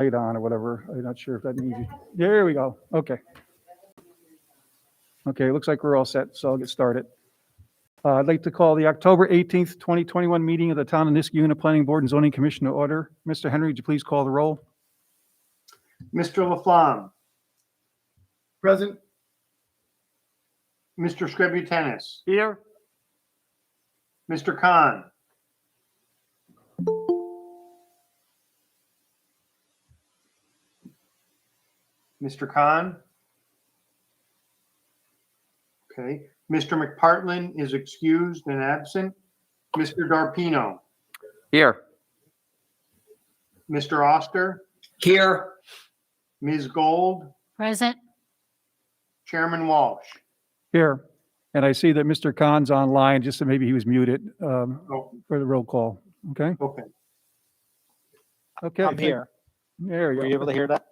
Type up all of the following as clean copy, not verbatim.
light on or whatever. I'm not sure if that means. There we go. Okay. Okay, it looks like we're all set, so I'll get started. I'd like to call the October 18th, 2021 meeting of the Town of Niskayuna Planning Board and Zoning Commission to order. Mr. Henry, would you please call the roll? Mr. Laflamme. Present. Mr. Scributennis. Here. Mr. Khan. Mr. Khan. Okay. Mr. McPartlin is excused and absent. Mr. Darpino. Here. Mr. Oster. Here. Ms. Gold. Present. Chairman Walsh. Here. And I see that Mr. Khan's online, just so maybe he was muted Oh, for the roll call. Okay? okay. Okay. I'm here. There we Were go. you able to hear that?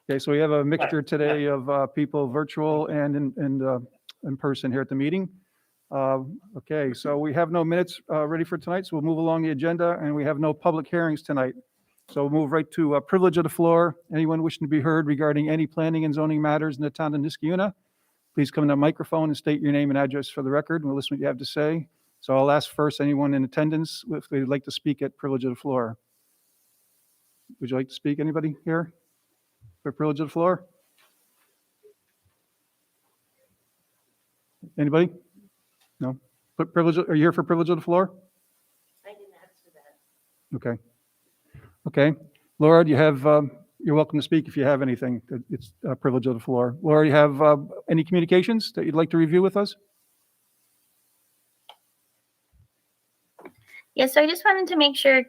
Okay, so we have a mixture today of people virtual and in person here at the meeting. Okay, so we have no minutes ready for tonight, so we'll move along the agenda, and we have no public hearings tonight. So we'll move right to privilege of the floor. Anyone wishing to be heard regarding any planning and zoning matters in the town of Niskayuna, please come to the microphone and state your name and address for the record, and we'll listen to what you have to say. So I'll ask first anyone in attendance if they'd like to speak at privilege of the floor. Would you like to speak, anybody here? For privilege of the floor? Anybody? No? But privilege, are you here for privilege of the floor? I didn't ask for that. Okay. Okay. Laura, do you have, you're welcome to speak if you have anything. It's a privilege of the floor. Laura, do you have any communications that you'd like to review with us? Yes, so I just wanted to make sure,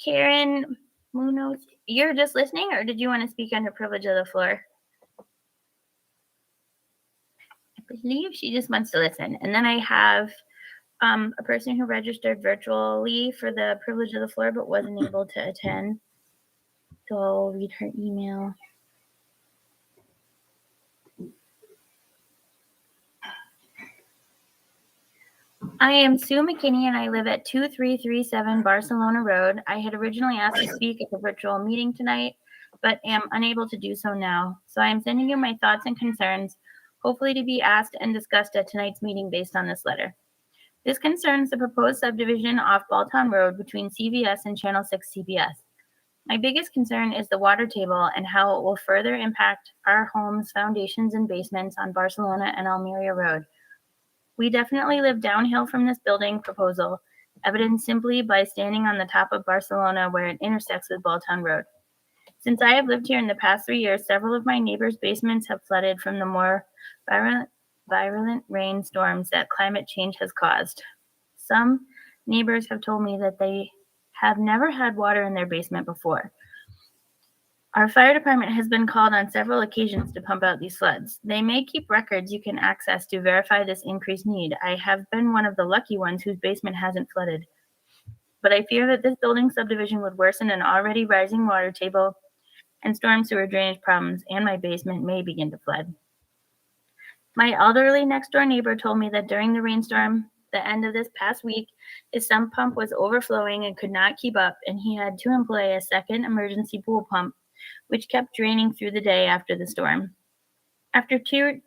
Karen Munoz, you're just listening, or did you want to speak under privilege of the floor? I believe she just wants to listen. And then I have a person who registered virtually for the privilege of the floor but wasn't able to attend. So I'll read her email. I am Sue McKinney and I live at 2337 Barcelona Road. I had originally asked to speak at the virtual meeting tonight, but am unable to do so now. So I am sending you my thoughts and concerns, hopefully to be asked and discussed at tonight's meeting based on this letter. This concerns the proposed subdivision off Balltown Road between CVS and Channel 6 CBS. My biggest concern is the water table and how it will further impact our homes, foundations, and basements on Barcelona and Almeria Road. We definitely live downhill from this building proposal, evidenced simply by standing on the top of Barcelona where it intersects with Balltown Road. Since I have lived here in the past 3 years, several of my neighbors' basements have flooded from the more virulent rainstorms that climate change has caused. Some neighbors have told me that they have never had water in their basement before. Our fire department has been called on several occasions to pump out these floods. They may keep records you can access to verify this increased need. I have been one of the lucky ones whose basement hasn't flooded. But I fear that this building subdivision would worsen an already rising water table and storm sewer drainage problems, and my basement may begin to flood. My elderly next door neighbor told me that during the rainstorm, the end of this past week, his sump pump was overflowing and could not keep up, and he had to employ a second emergency pool pump, which kept draining through the day after the storm. After 2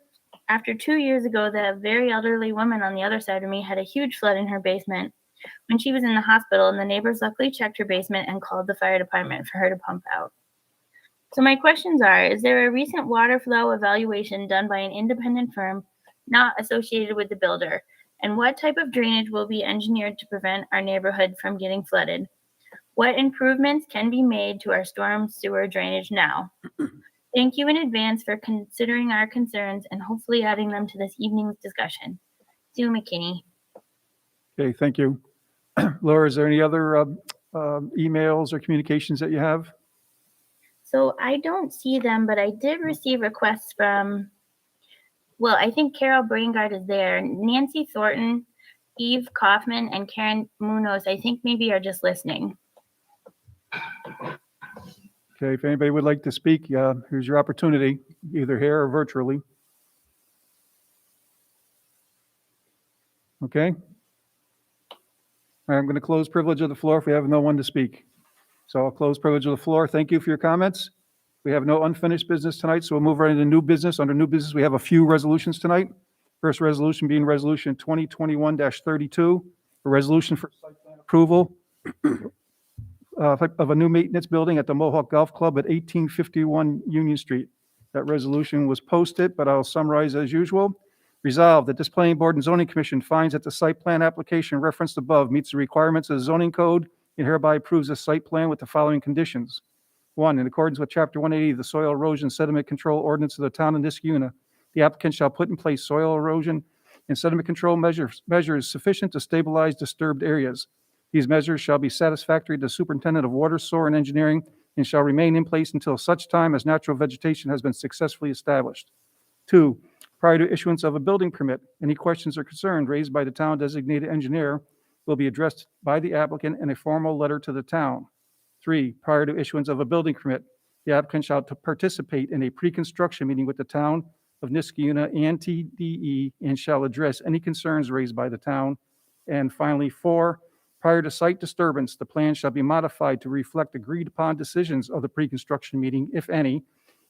years ago, the very elderly woman on the other side of me had a huge flood in her basement when she was in the hospital, and the neighbors luckily checked her basement and called the fire department for her to pump out. So my questions are, is there a recent water flow evaluation done by an independent firm not associated with the builder? And what type of drainage will be engineered to prevent our neighborhood from getting flooded? What improvements can be made to our storm sewer drainage now? Thank you in advance for considering our concerns and hopefully adding them to this evening's discussion. Sue McKinney. Okay, thank you. Laura, is there any other emails or communications that you have? So I don't see them, but I did receive requests from, well, I think Carol Braingard is there. Nancy Thornton, Eve Kaufman, and Karen Munoz, I think maybe are just listening. Okay, if anybody would like to speak, here's your opportunity, either here or virtually. Okay. All right, I'm going to close privilege of the floor if we have no one to speak. So I'll close privilege of the floor. Thank you for your comments. We have no unfinished business tonight, so we'll move right into new business. Under new business, we have a few resolutions tonight. First resolution being Resolution 2021-32, a resolution for site plan approval of a new maintenance building at the Mohawk Golf Club at 1851 Union Street. That resolution was posted, but I'll summarize as usual. Resolved that this Planning Board and Zoning Commission finds that the site plan application referenced above meets the requirements of the zoning code and hereby approves the site plan with the following conditions. 1, in accordance with Chapter 180 of the Soil Erosion Sediment Control Ordinance of the Town of Niskuna, the applicant shall put in place soil erosion and sediment control measures sufficient to stabilize disturbed areas. These measures shall be satisfactory to the Superintendent of Water, Sewer, and Engineering and shall remain in place until such time as natural vegetation has been successfully established. 2, prior to issuance of a building permit, any questions or concerns raised by the town designated engineer will be addressed by the applicant in a formal letter to the town. 3, prior to issuance of a building permit, the applicant shall participate in a pre-construction meeting with the town of Niskuna and TDE and shall address any concerns raised by the town. And finally, 4, prior to site disturbance, the plan shall be modified to reflect agreed-upon decisions of the pre-construction meeting, if any,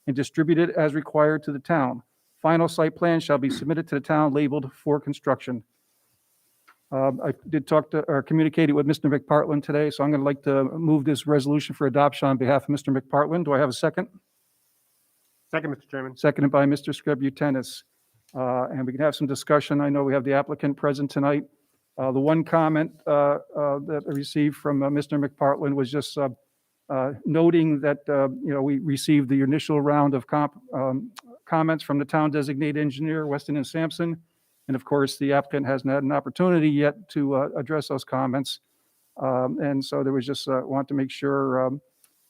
and distributed as required to the town. Final site plan shall be submitted to the town labeled for construction. I did talk to, or communicated with Mr. McPartland today, so I'm going to like to move this resolution for adoption on behalf of Mr. McPartland. Do I have a second? Second, Mr. Chairman. Seconded by Mr. Scributennis. And we can have some discussion. I know we have the applicant present tonight. The one comment that I received from Mr. McPartland was just noting that, we received the initial round of comments from the town designated engineer, Weston and Sampson. And of course, the applicant hasn't had an opportunity yet to address those comments. And so there was just want to make sure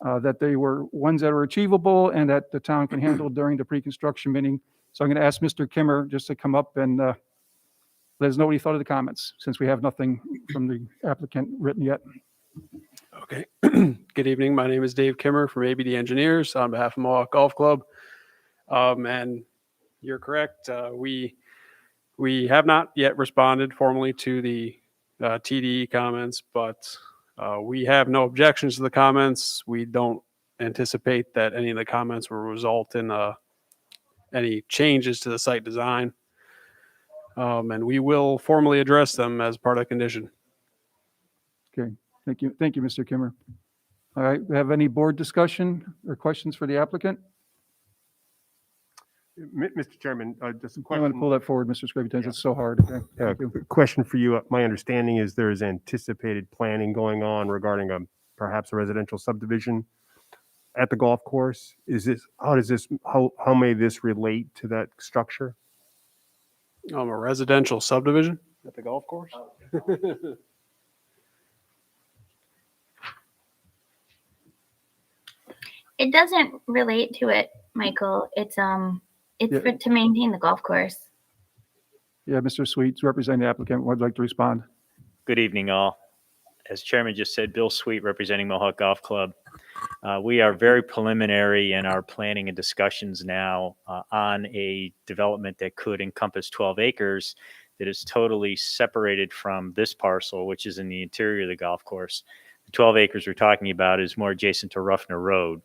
that they were ones that are achievable and that the town can handle during the pre-construction meeting. So I'm going to ask Mr. Kimmer just to come up and let us know what he thought of the comments, since we have nothing from the applicant written yet. Okay. Good evening. My name is Dave Kimmer from ABD Engineers on behalf of Mohawk Golf Club. And you're correct. We have not yet responded formally to the TDE comments, but we have no objections to the comments. We don't anticipate that any of the comments will result in any changes to the site design. And we will formally address them as part of the condition. Okay, thank you. Thank you, Mr. Kimmer. All right, we have any board discussion or questions for the applicant? Mr. Chairman, just a I want to question. pull that forward, Mr. Scributensis. It's so hard. Okay, thank you. Question for you. My understanding is there is anticipated planning going on regarding perhaps a residential subdivision at the golf course. How may this relate to that structure? A residential subdivision at the golf course. It doesn't relate to it, Michael. It's Yeah. to maintain the golf course. Yeah, Mr. Sweets, representing the applicant, would like to respond. Good evening, all. As Chairman just said, Bill Sweet, representing Mohawk Golf Club. We are very preliminary in our planning and discussions now on a development that could encompass 12 acres that is totally separated from this parcel, which is in the interior of the golf course. The 12 acres we're talking about is more adjacent to Ruffner Road.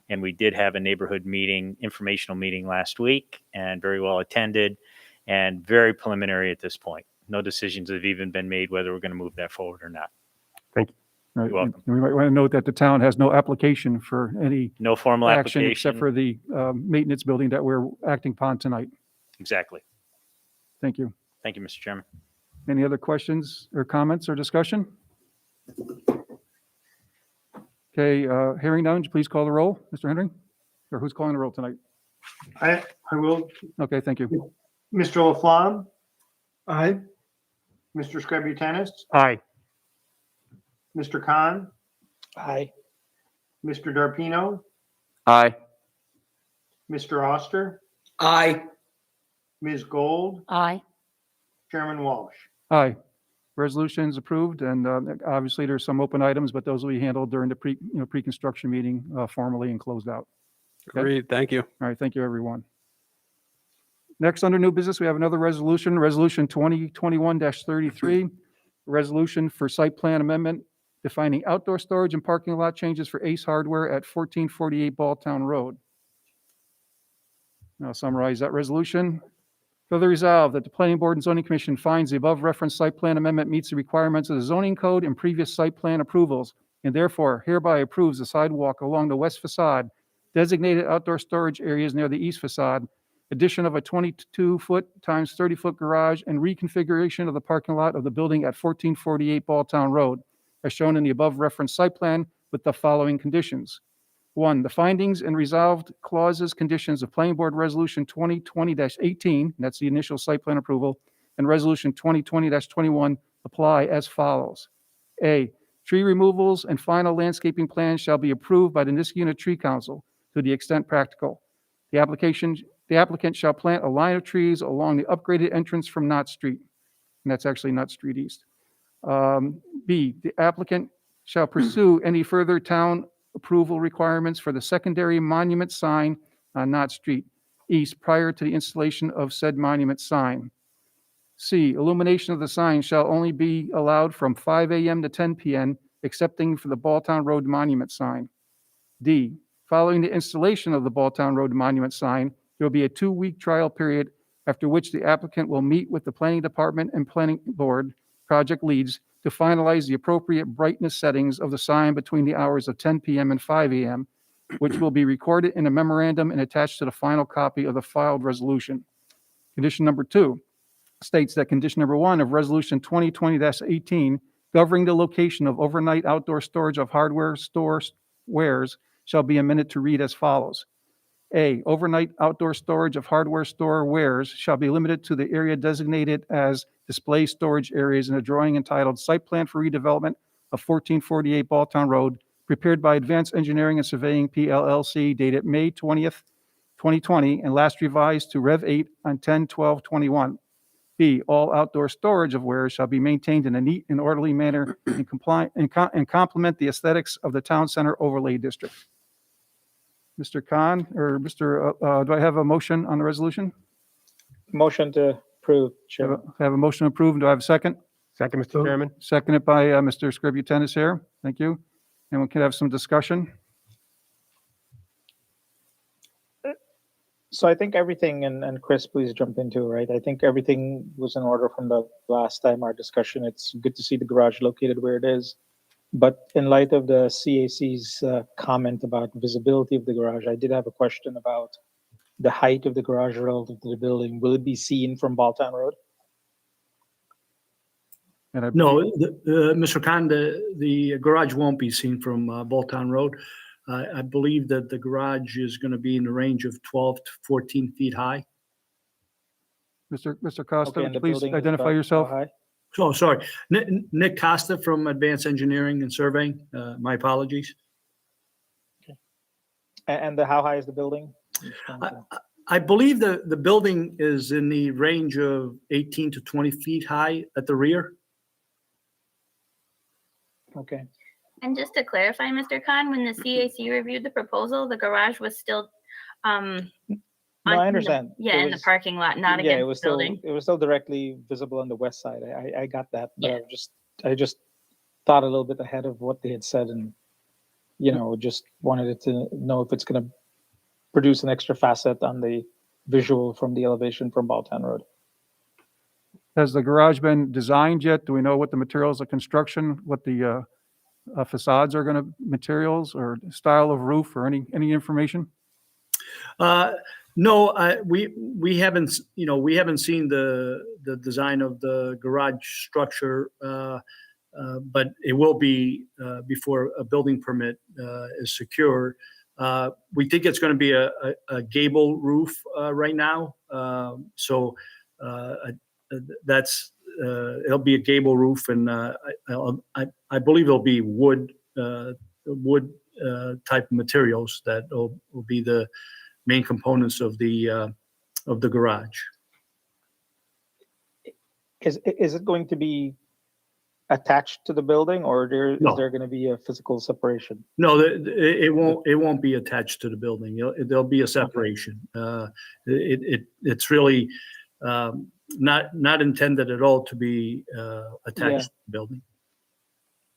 And we did have a neighborhood meeting, informational meeting last week, and very well attended and very preliminary at this point. No decisions have even been made whether we're going to move that forward or not. Right. You're welcome. And we might want to note that the town has no application for any No formal action application. except for the maintenance building that we're acting upon tonight. Exactly. Thank you. Thank you, Mr. Chairman. Any other questions or comments or discussion? Okay, hearing none, please call the roll. Mr. Henry? Or who's calling the roll tonight? I will. Okay, thank you. Mr. Laflamme, Aye. Mr. Scributennis, Aye. Mr. Khan, Aye. Mr. Darpino, Aye. Mr. Oster, Aye. Ms. Gold, Aye. Chairman Walsh. Aye. Resolution is approved, and obviously there's some open items, but those will be handled during the pre-construction meeting formally and closed out. Okay. Agreed. Thank you. All right, thank you, everyone. Next, under new business, we have another resolution, Resolution 2021-33, resolution for site plan amendment defining outdoor storage and parking lot changes for Ace Hardware at 1448 Balltown Road. Now summarize that resolution. Further resolved that the Planning Board and Zoning Commission finds the above referenced site plan amendment meets the requirements of the zoning code and previous site plan approvals, and therefore hereby approves the sidewalk along the west facade, designated outdoor storage areas near the east facade, addition of a 22-foot times 30-foot garage, and reconfiguration of the parking lot of the building at 1448 Balltown Road, as shown in the above referenced site plan with the following conditions. 1, the findings and resolved clauses, conditions of Planning Board Resolution 2020-18, that's the initial site plan approval, and Resolution 2020-21 apply as follows. A, tree removals and final landscaping plans shall be approved by the Niskayuna Tree Council to the extent practical. The applicant shall plant a line of trees along the upgraded entrance from Knott Street, and that's actually Knott Street East. B, the applicant shall pursue any further town approval requirements for the secondary monument sign on Knott Street East prior to the installation of said monument sign. C, illumination of the sign shall only be allowed from 5 a.m. to 10 p.m., excepting for the Balltown Road monument sign. D, following the installation of the Balltown Road monument sign, there will be a 2-week trial period, after which the applicant will meet with the Planning Department and Planning Board project leads to finalize the appropriate brightness settings of the sign between the hours of 10 p.m. and 5 a.m., which will be recorded in a memorandum and attached to the final copy of the filed resolution. Condition number 2 states that condition number 1 of Resolution 2020-18, governing the location of overnight outdoor storage of hardware store wares, shall be amended to read as follows. A, overnight outdoor storage of hardware store wares shall be limited to the area designated as display storage areas in a drawing entitled Site Plan for Redevelopment of 1448 Balltown Road, prepared by Advanced Engineering and Surveying PLLC, dated May 20th, 2020, and last revised to Rev 8 on 10/12/21. B, all outdoor storage of wares shall be maintained in a neat and orderly manner and complement the aesthetics of the town center overlay district. Mr. Khan, or do I have a motion on the resolution? Motion to approve, Chair. I have a motion approved. Do I have a second? Second, Mr. Chairman. Seconded by Mr. Scributennis here. Thank you. And we can have some discussion. So I think everything, and Chris, please jump into it, right? I think everything was in order from the last time our discussion. It's good to see the garage located where it is. But in light of the CAC's comment about visibility of the garage, I did have a question about the height of the garage relative to the building. Will it be seen from Balltown Road? And I No, Mr. Khan, the garage won't be seen from Balltown Road. I believe that the garage is going to be in the range of 12 to 14 feet high. Mr. Costa, Okay, and the please building is identify about how yourself. high? Oh, sorry. Nick Costa from Advanced Engineering and Surveying. My apologies. And how high is the building? I believe the building is in the range of 18 to 20 feet high at the rear. Okay. And just to clarify, Mr. Khan, when the CAC reviewed the proposal, the garage was still, No, I understand. yeah, It in the was- parking lot, not Yeah, it against was the still, building. it was still directly visible on the west side. I got that, but Yeah. I just thought a little bit ahead of what they had said, and just wanted to know if it's going to produce an extra facet on the visual from the elevation from Balltown Road. Has the garage been designed yet? Do we know what the materials of construction, what the facades are going to, materials or style of roof or any information? No, we haven't, we haven't seen the design of the garage structure, but it will be before a building permit is secured. We think it's going to be a gable roof right now. So that's it'll be a gable roof, and I believe it'll be wood type of materials that will be the main components of the garage. Is it going to be attached to the building, or is No. there going to be a physical separation? No, it won't be attached to the building. There'll be a separation. It's really not intended at all to be attached to the building.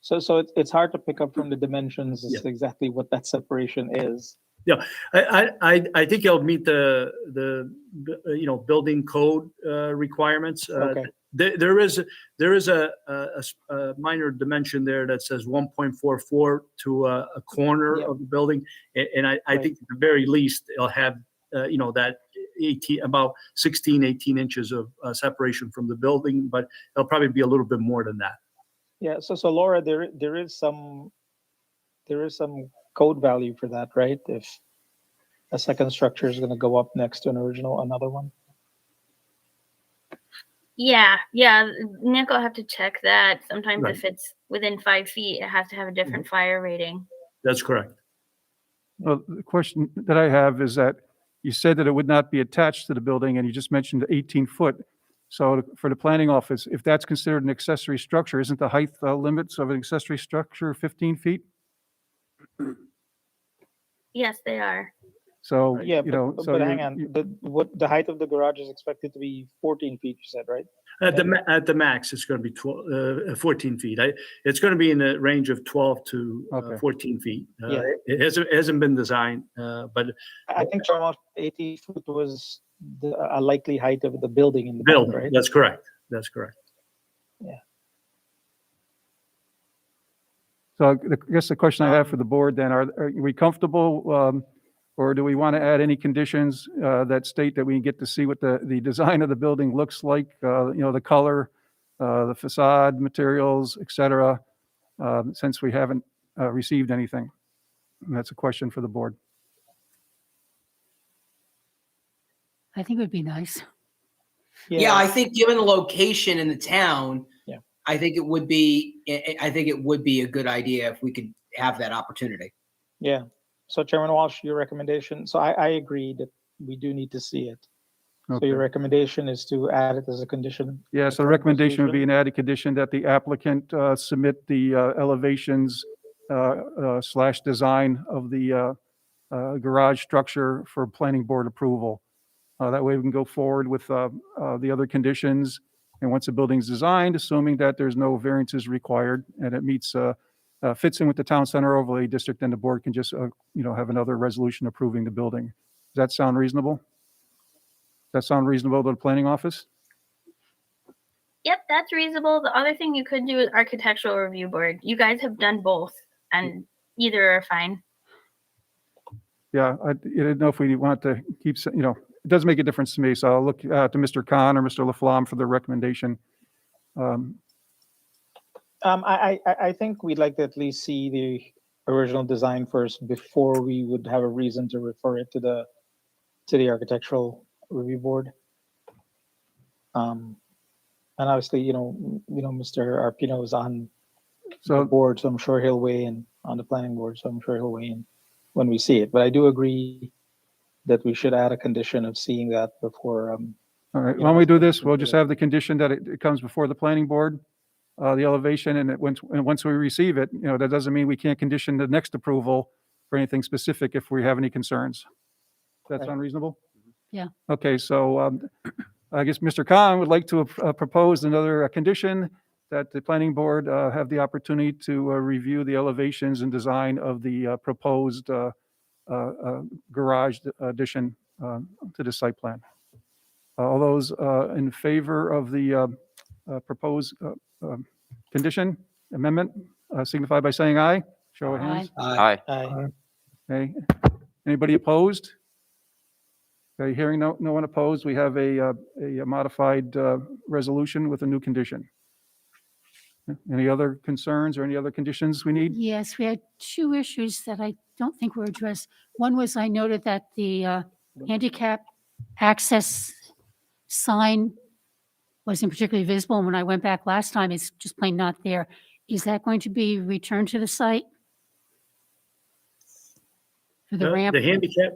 It's hard to pick up from the dimensions as Yeah. to exactly what that separation is. I think it'll meet the building code requirements. Okay. There is a minor dimension there that says 1.44 to a corner Yep. of the building. And I Right. think at the very least, it'll have, that 18, 18 inches of separation from the building, but it'll probably be a little bit more than that. Yeah, so Laura, there is some code value for that, right? If a second structure is going to go up next to another one. Yeah, Nick will have to check that. Sometimes Right. if it's within 5 feet, it has to have a different fire rating. That's correct. Well, the question that I have is that you said that it would not be attached to the building, and you just mentioned 18 foot. So for the planning office, if that's considered an accessory structure, isn't the height limits of an accessory structure 15 feet? Yes, they are. So, Yeah, so but hang on, the height of the garage is expected to be 14 feet, you said, right? At the max, it's going to be 14 feet. It's going to be in the range of 12 to Okay. 14 feet. Yeah. It hasn't been designed, but I think Chairman, 80 foot was a likely height of the building in the back, built. right? That's correct. That's correct. So I guess the question I have for the board then, are we comfortable, or do we want to add any conditions that state that we get to see what the design of the building looks like, the color, the facade, materials, et cetera, since we haven't received anything? And that's a question for the board. I think it would be nice. Yeah, I think given the location in the town, Yeah. I think it would be a good idea if we could have that opportunity. Yeah. So Chairman Walsh, your recommendation. So I agree that we do need to see it. So Okay. your recommendation is to add it as a condition? Yeah, so the recommendation would be an added condition that the applicant submit the elevations / design of the garage structure for planning board approval. That way we can go forward with the other conditions. And once the building's designed, assuming that there's no variances required and it meets, fits in with the town center overlay district, then the board can just, have another resolution approving the building. Does that sound reasonable? Does that sound reasonable to the planning office? Yep, that's reasonable. The other thing you could do is architectural review board. You guys have done both, and either are fine. Yeah, I didn't know if we want to keep, it doesn't make a difference to me, so I'll look to Mr. Khan or Mr. Laflamme for the recommendation. I think we'd like to at least see the original design first before we would have a reason to refer it to the architectural review board. And obviously, Mr. Arpino is on the So, board, so I'm sure he'll weigh in on the planning board, so I'm sure he'll weigh in when we see it. But I do agree that we should add a condition of seeing that before. all right, when we do this, we'll just have the condition that it comes before the planning board, the elevation, and once we receive it, that doesn't mean we can't condition the next approval for anything specific if we have any concerns. Does that Right. sound reasonable? Yeah. Okay, so I guess Mr. Khan would like to propose another condition that the planning board have the opportunity to review the elevations and design of the proposed garage addition to the site plan. All those in favor of the proposed condition amendment signify by saying aye. Show of hands. Aye. Aye. Okay. Anybody opposed? Okay, hearing no one opposed, we have a modified resolution with a new condition. Any other concerns or any other conditions we need? Yes, we had two issues that I don't think were addressed. One was I noted that the handicap access sign wasn't particularly visible. And when I went back last time, it's just plain not there. Is that going to be returned to the site? For the ramp? The handicap,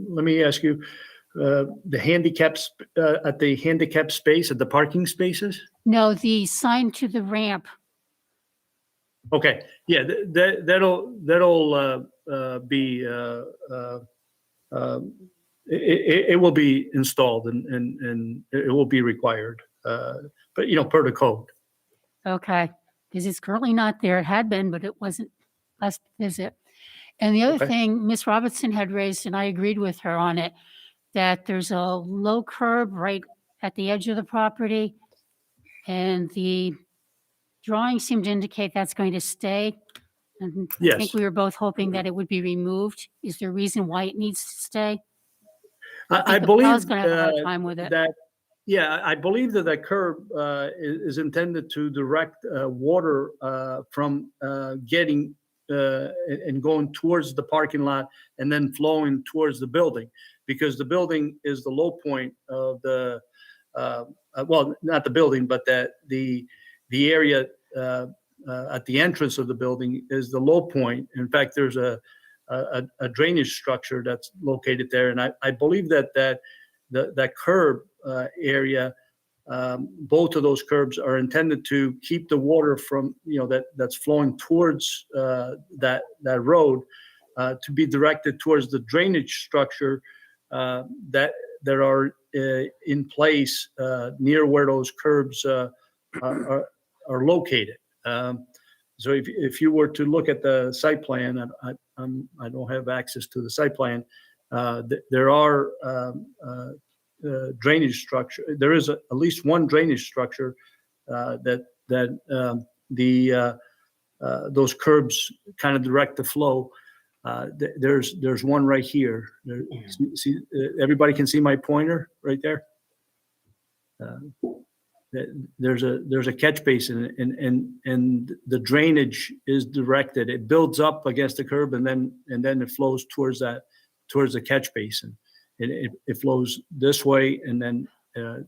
let me ask you, the handicaps at the handicap space, at the parking spaces? No, the sign to the ramp. Okay, yeah, that'll be, it will be installed and it will be required, but per the code. Okay. because it's currently not there. It had been, but it wasn't last visit. And the other Okay. thing Miss Robertson had raised, and I agreed with her on it, that there's a low curb right at the edge of the property. And the drawing seemed to indicate that's going to stay. And I Yes. think we were both hoping that it would be removed. Is there a reason why it needs to stay? I think the believe plows gonna have a hard time with it. I believe that that curb is intended to direct water from getting and going towards the parking lot and then flowing towards the building, because the building is the low point of the well, not the building, but the area at the entrance of the building is the low point. In fact, there's a drainage structure that's located there, and I believe that curb area, both of those curbs are intended to keep the water from, that's flowing towards that road to be directed towards the drainage structure that are in place near where those curbs are located. So if you were to look at the site plan, I don't have access to the site plan. There are drainage structure. There is at least one drainage structure that those curbs kind of direct the flow. There's one right here. See, everybody can see my pointer right there. There's a catch basin, and the drainage is directed. It builds up against the curb, and then it flows towards the catch basin. It flows this way and then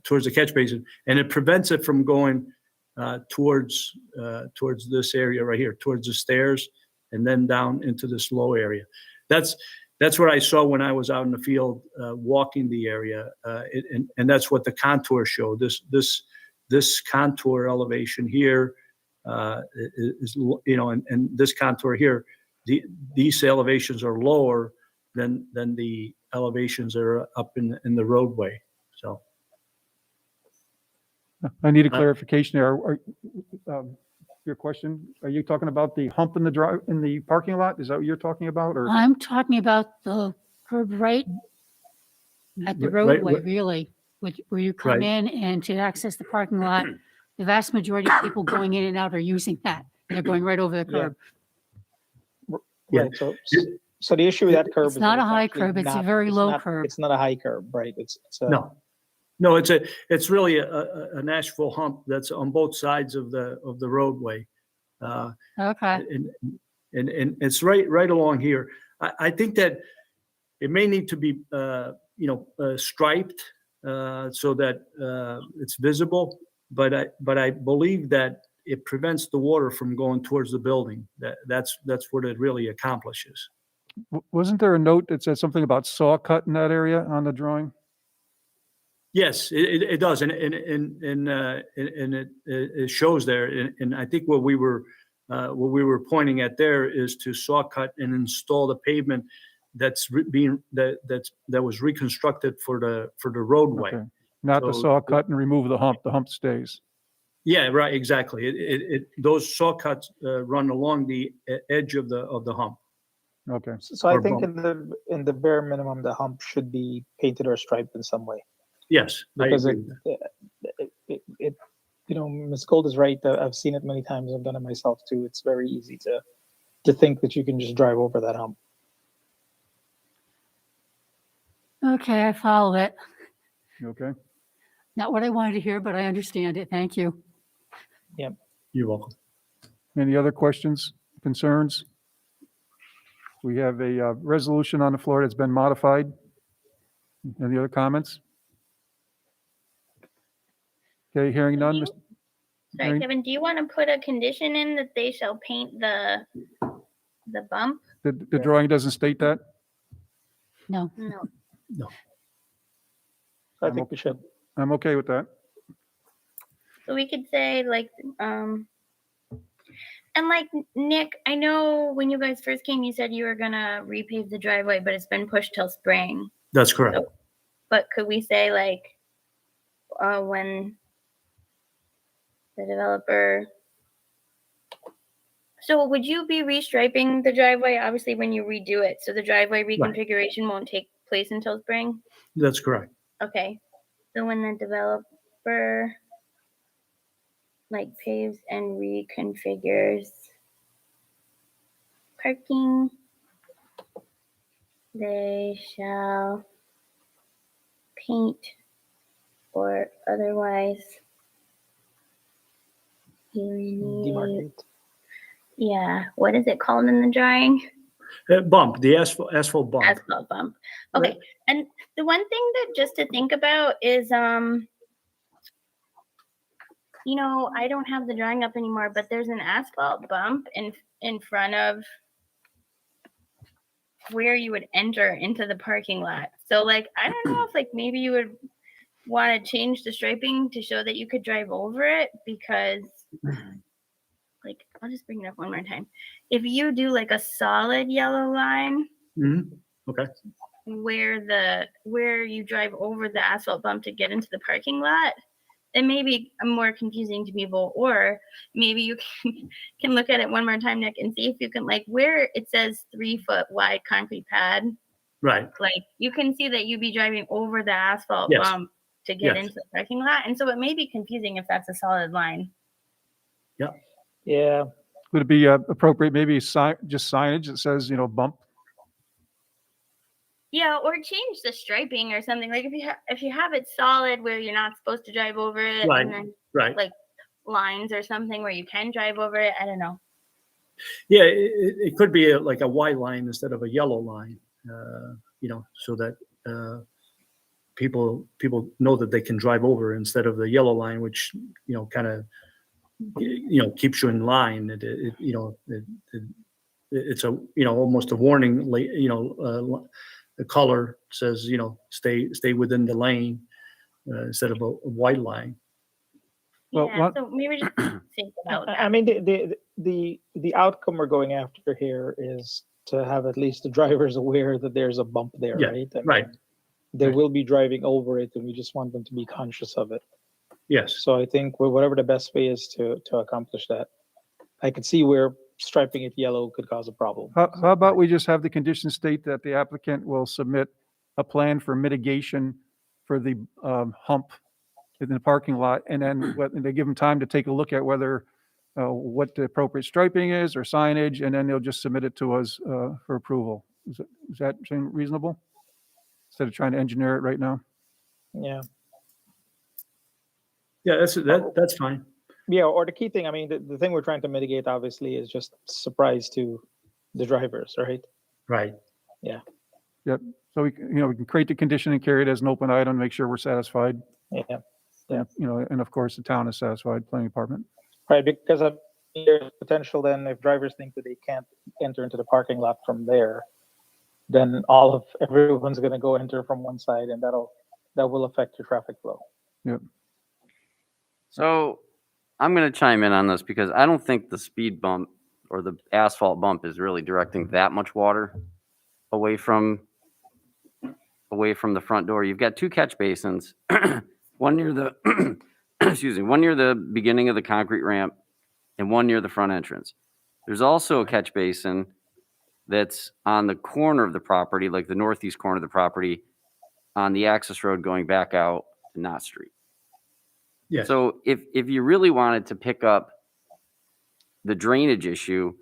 towards the catch basin, and it prevents it from going towards this area right here, towards the stairs, and then down into this low area. That's what I saw when I was out in the field walking the area, and that's what the contour showed. This contour elevation here is, and this contour here, these elevations are lower than the elevations that are up in the roadway. So I need a clarification there. Your question, are you talking about the hump in the parking lot? Is that what you're talking about, or? I'm talking about the curb right at the roadway, really, where you come Right. in, and to access the parking lot, the vast majority of people going in and out are using that. They're going right over the curb. Yeah. Right, so the issue with that curb It's is not that a high actually curb, it's a not- very low not- curb. It's not a high curb, right? It's a, No, it's really an asphalt hump that's on both sides of the roadway. Okay. And it's right along here. I think that it may need to be, striped so that it's visible, but I believe that it prevents the water from going towards the building. That's what it really accomplishes. Wasn't there a note that said something about saw cut in that area on the drawing? Yes, it does, and it shows there. And I think what we were pointing at there is to saw cut and install the pavement that was reconstructed for the roadway. Okay. Not the So- saw cut and remove the hump stays. Yeah, right, exactly. Those saw cuts run along the edge of the hump. Okay. so I Or think bump. in the bare minimum, the hump should be painted or striped in some way. Yes, I Because agree. it Ms. Gold is right. I've seen it many times. I've done it myself too. It's very easy to think that you can just drive over that hump. Okay, I follow it. Okay. Not what I wanted to hear, but I understand it. Thank you. You're welcome. Any other questions, concerns? We have a resolution on the floor that's been modified. Any other comments? Okay, hearing none. You- Sorry, Hearing- Kevin, do you want to put a condition in that they shall paint the bump? The drawing doesn't state that? No. No. I think we should. I'm okay with that. So we could say like, and like Nick, I know when you guys first came, you said you were gonna repave the driveway, but it's been pushed till spring. That's correct. But could we say like, when the developer So would you be restriping the driveway, obviously, when you redo it? So the driveway reconfiguration won't take place until spring? That's correct. Okay. So when the developer like paves and reconfigures parking, they shall paint or otherwise delineate. Demarcate. Yeah, what is it called in the drawing? Bump, the asphalt bump. Asphalt bump. Okay, Right. and the one thing that just to think about is, you know, I don't have the drawing up anymore, but there's an asphalt bump in front of where you would enter into the parking lot. So like, I don't know if like maybe you would want to change the striping to show that you could drive over it, because like, I'll just bring it up one more time. If you do like a solid yellow line Mhm. Okay. where you drive over the asphalt bump to get into the parking lot, it may be more confusing to people. Or maybe you can look at it one more time, Nick, and see if you can, like, where it says 3-foot wide concrete pad, Right. like you can see that you'd be driving over the asphalt Yes. bump to get Yes. into the parking lot. And so it may be confusing if that's a solid line. Yeah, Would it be appropriate, maybe just signage that says, you know, bump? Yeah, or change the striping or something. Like if you have it solid where you're not supposed to drive over it, Right. and then Right. like lines or something where you can drive over it. I don't know. Yeah, it could be like a white line instead of a yellow line, you know, so that people know that they can drive over instead of the yellow line, which, you know, kind of, you know, keeps you in line. You know, it's a, you know, almost a warning, you know, the color says, you know, stay within the lane instead of a white line. Well, Yeah, so maybe just think about that. I mean, the outcome we're going after here is to have at least the drivers aware that there's a bump there, Yeah, right? I mean, right. They Right. will be driving over it, and we just want them to be conscious of it. Yes. So I think whatever the best way is to accomplish that. I could see where striping it yellow could cause a problem. How about we just have the condition state that the applicant will submit a plan for mitigation for the hump in the parking lot, and then they give them time to take a look at whether what the appropriate striping is or signage, and then they'll just submit it to us for approval. Does that seem reasonable? Instead of trying to engineer it right now? Yeah. Yeah, that's fine. Yeah, or the key thing, I mean, the thing we're trying to mitigate obviously is just surprise to the drivers, right? Right. Yep. So we can create the condition and carry it as an open item, make sure we're satisfied. Yeah. Yeah. You know, and of course, the town is satisfied, planning department. Right, because there's potential then if drivers think that they can't enter into the parking lot from there, then everyone's going to go enter from one side, and that will affect your traffic flow. Yep. So I'm going to chime in on this because I don't think the speed bump or the asphalt bump is really directing that much water away from the front door. You've got two catch basins, one near the one near the beginning of the concrete ramp and one near the front entrance. There's also a catch basin that's on the corner of the property, like the northeast corner of the property, on the access road going back out to Knott Street. Yes. So if you really wanted to pick up the drainage issue,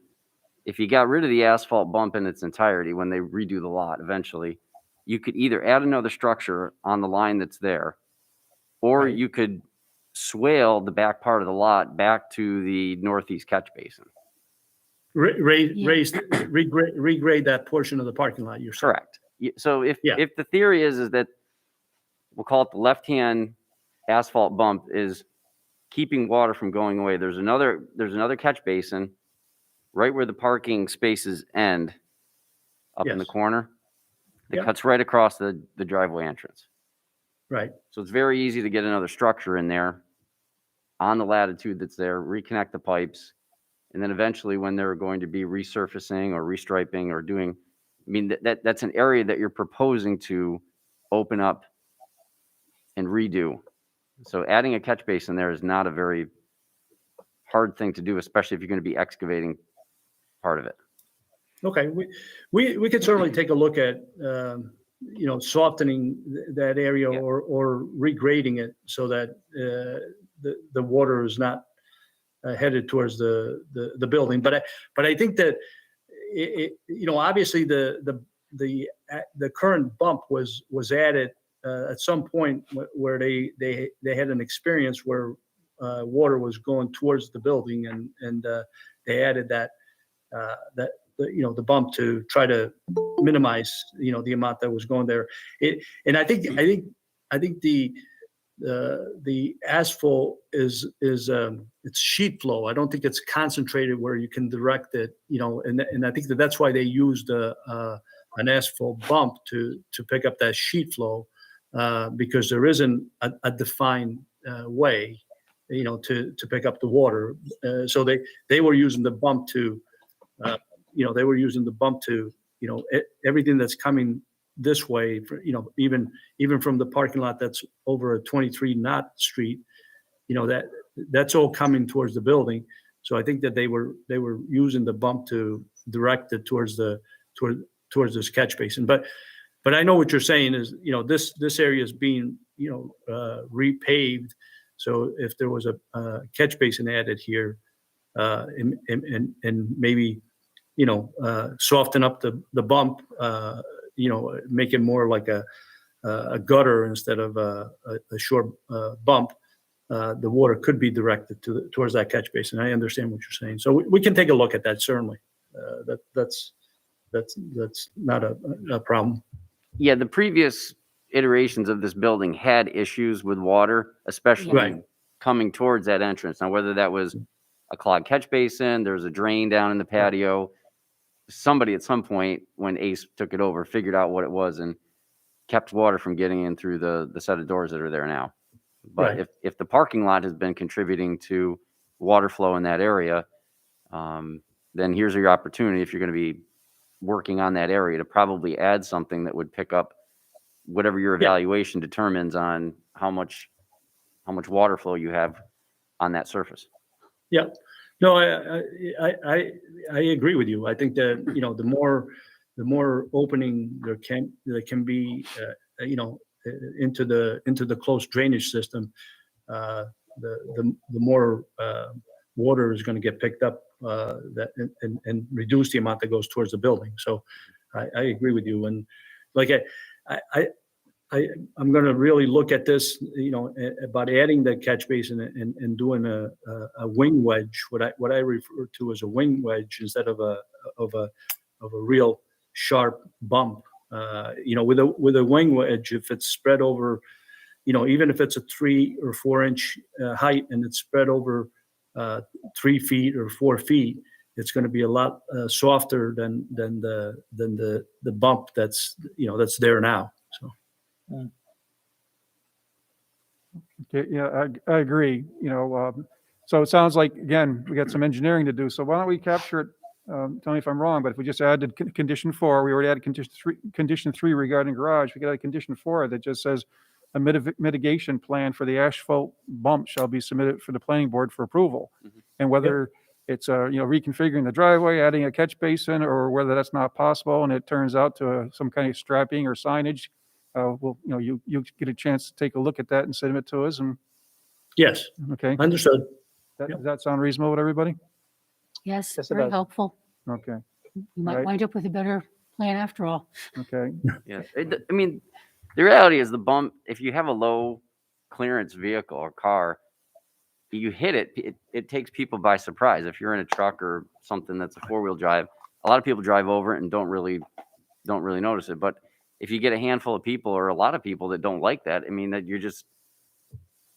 if you got rid of the asphalt bump in its entirety when they redo the lot eventually, you could either add another structure on the line that's there, or Right. you could swale the back part of the lot back to the northeast catch basin. Regrade that portion of the parking lot. You're saying. Correct. So if Yeah. the theory is that we'll call it the left-hand asphalt bump is keeping water from going away, there's another catch basin right where the parking spaces end up in the Yes. corner that Yep. cuts right across the driveway entrance. Right. So it's very easy to get another structure in there on the latitude that's there, reconnect the pipes, and then eventually when they're going to be resurfacing or restriping or doing, I mean, that's an area that you're proposing to open up and redo. So adding a catch basin there is not a very hard thing to do, especially if you're going to be excavating part of it. Okay, we could certainly take a look at, softening that area Yeah. or regrading it so that the water is not headed towards the building. But I think that, obviously the current bump was added at some point where they had an experience where water was going towards the building and they added the bump to try to minimize, the amount that was going there. And I think the asphalt is it's sheet flow. I don't think it's concentrated where you can direct it, and I think that's why they used an asphalt bump to pick up that sheet flow, because there isn't a defined way, to pick up the water. So they were using the bump to, everything that's coming this way, even from the parking lot that's over a 23 Knott Street, that's all coming towards the building. So I think that they were using the bump to direct it towards towards this catch basin. But I know what you're saying is, this area is being, repaved. So if there was a catch basin added here, and maybe, soften up the bump, make it more like a gutter instead of a short bump, the water could be directed towards that catch basin. I understand what you're saying. So we can take a look at that, certainly. That's not a problem. Yeah, the previous iterations of this building had issues with water, especially Right. coming towards that entrance. Now, whether that was a clogged catch basin, there's a drain down in the patio. Somebody at some point, when Ace took it over, figured out what it was and kept water from getting in through the set of doors that are there now. But Right. if the parking lot has been contributing to water flow in that area, then here's your opportunity, if you're going to be working on that area, to probably add something that would pick up whatever your evaluation determines on how much water flow you have on that surface. Yeah, no, I agree with you. I think that, the more opening there can be, into the close drainage system, the more water is going to get picked up, and reduce the amount that goes towards the building. So I agree with you. And like I'm going to really look at this, about adding the catch basin and doing a wing wedge, what I refer to as a wing wedge instead of a real sharp bump. With a wing wedge, if it's spread over, even if it's a 3 or 4 inch height and it's spread over 3 feet or 4 feet, it's going to be a lot softer than the bump that's there now. So. Okay, yeah, I agree. So it sounds like, again, we got some engineering to do. So why don't we capture it? Tell me if I'm wrong, but if we just added condition 4, we already added condition 3 regarding garage. We got a condition 4 that just says a mitigation plan for the asphalt bump shall be submitted for the planning board for approval. Mhm. And whether it's reconfiguring the driveway, adding a catch basin, or whether that's not possible and it turns out to some kind of strapping or signage, you get a chance to take a look at that and send it to us. And Yes, okay, understood. does that sound reasonable with everybody? Yes, Yes, it very does. helpful. Okay, You might Right. wind up with a better plan after all. okay, Yeah, I mean, the reality is the bump, if you have a low clearance vehicle or car, you hit it, it takes people by surprise. If you're in a truck or something that's a 4-wheel drive, a lot of people drive over it and don't really notice it. But if you get a handful of people or a lot of people that don't like that, I mean, that you're just